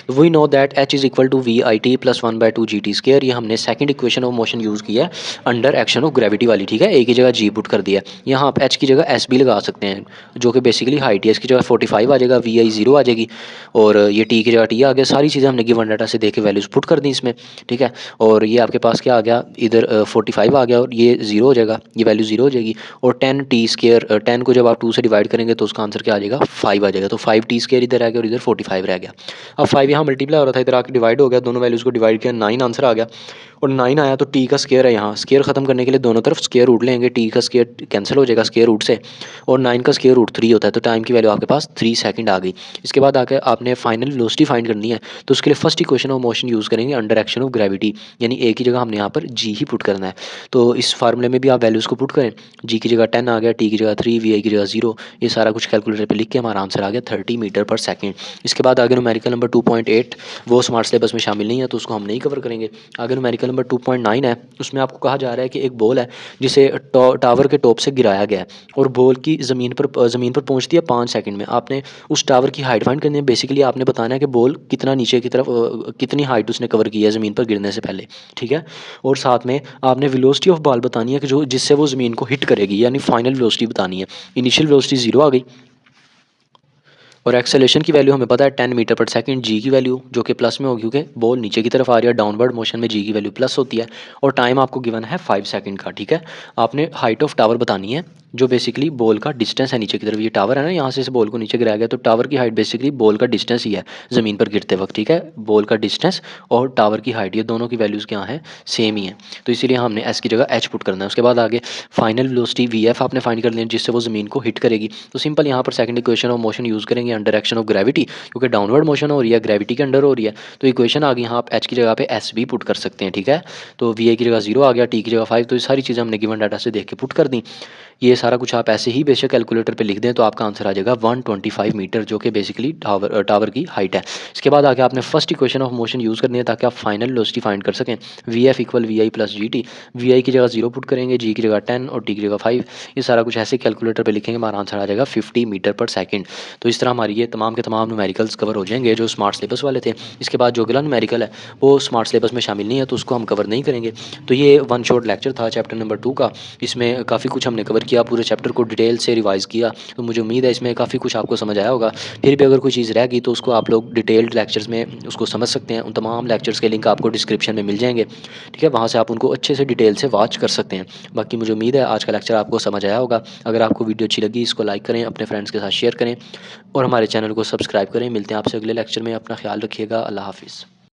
तो we know that h is equal to v i t plus 1/2 g t square. ये हमने second equation of motion use किया है अंडर एक्शन ऑफ ग्रेविटी वाली, ठीक है। ए की जगह जी पुट कर दिया, यहाँ आप एच की जगह एस भी लगा सकते हैं जो कि बेसिकली हाइट है। इसकी जगह 45 आ जाएगा, वी आई 0 आ जाएगी और ये टी की जगह टी आ गया। सारी चीज़ें हमने गिवन डाटा से देख के वैल्यूज़ पुट कर दी इसमें, ठीक है। और ये आपके पास क्या आ गया, इधर 45 आ गया और ये 0 हो जाएगा, ये वैल्यू 0 हो जाएगी। और 10 टी स्क्वायर, 10 को जब आप 2 से डिवाइड करेंगे तो उसका आंसर क्या आ जाएगा, 5 आ जाएगा। तो 5 टी स्क्वायर इधर आ गया और इधर 45 रह गया। अब 5 यहाँ मल्टीप्लाई हो रहा था, इधर आके डिवाइड हो गया, दोनों वैल्यूज़ को डिवाइड किया, 9 आंसर आ गया। और 9 आया तो टी का स्क्वायर है, यहाँ स्क्वायर खत्म करने के लिए दोनों तरफ स्क्वायर रूट लेंगे, टी का स्क्वायर कैंसिल हो जाएगा स्क्वायर रूट से, और 9 का स्क्वायर रूट 3 होता है, तो टाइम की वैल्यू आपके पास 3 सेकंड आ गई। इसके बाद आके आपने फाइनल वेलोसिटी फाइंड करनी है, तो उसके लिए first equation of motion use करेंगे अंडर एक्शन ऑफ ग्रेविटी, यानी ए की जगह हमने यहाँ पर जी ही पुट करना है। तो इस फार्मूले में भी आप वैल्यूज़ को पुट करें, जी की जगह 10 आ गया, टी की जगह 3, वी आई की जगह 0, ये सारा कुछ कैलकुलेटर पे लिख के हमारा आंसर आ गया 30 मीटर पर सेकंड। इसके बाद आगे न्यूमेरिकल नंबर 2.8 वो स्मार्ट सिलेबस में शामिल नहीं है तो उसको हम नहीं कवर करेंगे। आगे न्यूमेरिकल नंबर 2.9 है, उसमें आपको कहा जा रहा है कि एक बॉल है जिसे टावर के टॉप से गिराया गया है और बॉल की ज़मीन पर पहुंचती है 5 सेकंड में। आपने उस टावर की हाइट फाइंड करनी है। बेसिकली आपने बताना है कि बॉल कितना नीचे की तरफ कितनी हाइट उसने कवर की है ज़मीन पर गिरने से पहले, ठीक है। और साथ में आपने वेलोसिटी ऑफ बॉल बतानी है कि जो जिससे वो ज़मीन को हिट करेगी, यानी फाइनल वेलोसिटी बतानी है। इनिशियल वेलोसिटी 0 आ गई और एक्सेलरेशन की वैल्यू हमें पता है 10 मीटर पर सेकंड, जी की वैल्यू जो कि प्लस में होगी क्योंकि बॉल नीचे की तरफ आ रही है, डाउनवर्ड मोशन में जी की वैल्यू प्लस होती है। और टाइम आपको गिवन है 5 सेकंड का, ठीक है। आपने हाइट ऑफ टावर बतानी है जो बेसिकली बॉल का डिस्टेंस है नीचे की तरफ। ये टावर है ना, यहाँ से इस बॉल को नीचे गिराया गया, तो टावर की हाइट बेसिकली बॉल का डिस्टेंस ही है ज़मीन पर गिरते वक्त, ठीक है। बॉल का डिस्टेंस और टावर की हाइट, ये दोनों की वैल्यूज़ क्या हैं, सेम ही है। तो इसीलिए हमने एस की जगह एच पुट करना है। उसके बाद आगे फाइनल वेलोसिटी वी एफ आपने फाइंड कर लेना जिससे वो ज़मीन को हिट करेगी। तो सिंपल यहाँ पर second equation of motion use करेंगे अंडर एक्शन ऑफ ग्रेविटी, क्योंकि डाउनवर्ड मोशन हो रही है, ग्रेविटी के अंडर हो रही है। तो इक्वेशन आ गई, यहाँ आप एच की जगह पे एस भी पुट कर सकते हैं, ठीक है। तो वी आई की जगह 0 आ गया, टी की जगह 5, तो ये सारी चीज़ें हमने गिवन डाटा से देख के पुट कर दी। ये सारा कुछ आप ऐसे ही बेशक कैलकुलेटर पे लिख दें तो आपका आंसर आ जाएगा 125 मीटर, जो कि बेसिकली टावर की हाइट है। इसके बाद आके आपने first equation of motion use करनी है ताकि आप फाइनल वेलोसिटी फाइंड कर सकें। V f equal v i plus g t, v i की जगह 0 पुट करेंगे, जी की जगह 10 और टी की जगह 5, ये सारा कुछ ऐसे कैलकुलेटर पे लिखेंगे, हमारा आंसर आ जाएगा 50 मीटर पर सेकंड। तो इस तरह हमारी ये तमाम के तमाम न्यूमेरिकल्स कवर हो जाएंगे जो स्मार्ट सिलेबस वाले थे। इसके बाद जो अगला न्यूमेरिकल है वो स्मार्ट सिलेबस में शामिल नहीं है तो उसको हम कवर नहीं करेंगे। तो ये वन शॉट लेक्चर था चैप्टर नंबर 2 का, इसमें काफ़ी कुछ हमने कवर किया, पूरे चैप्टर को डिटेल से रिवाइज़ किया। तो मुझे उम्मीद है इसमें काफ़ी कुछ आपको समझ आया होगा। फिर भी अगर कोई चीज़ रह गई तो उसको आप लोग डिटेल्ड लेक्चर्स में उसको समझ सकते हैं। उन तमाम लेक्चर्स के लिंक आपको डिस्क्रिप्शन में मिल जाएंगे, ठीक है। वहाँ से आप उनको अच्छे से डिटेल से वॉच कर सकते हैं। बाकी मुझे उम्मीद है आज का लेक्चर आपको समझ आया होगा। अगर आपको वीडियो अच्छी लगी इसको लाइक करें, अपने फ्रेंड्स के साथ शेयर करें और हमारे चैनल को सब्सक्राइब करें। मिलते हैं आपसे अगले लेक्चर में, अपना ख्याल रखिएगा। अल्लाह हाफिज़।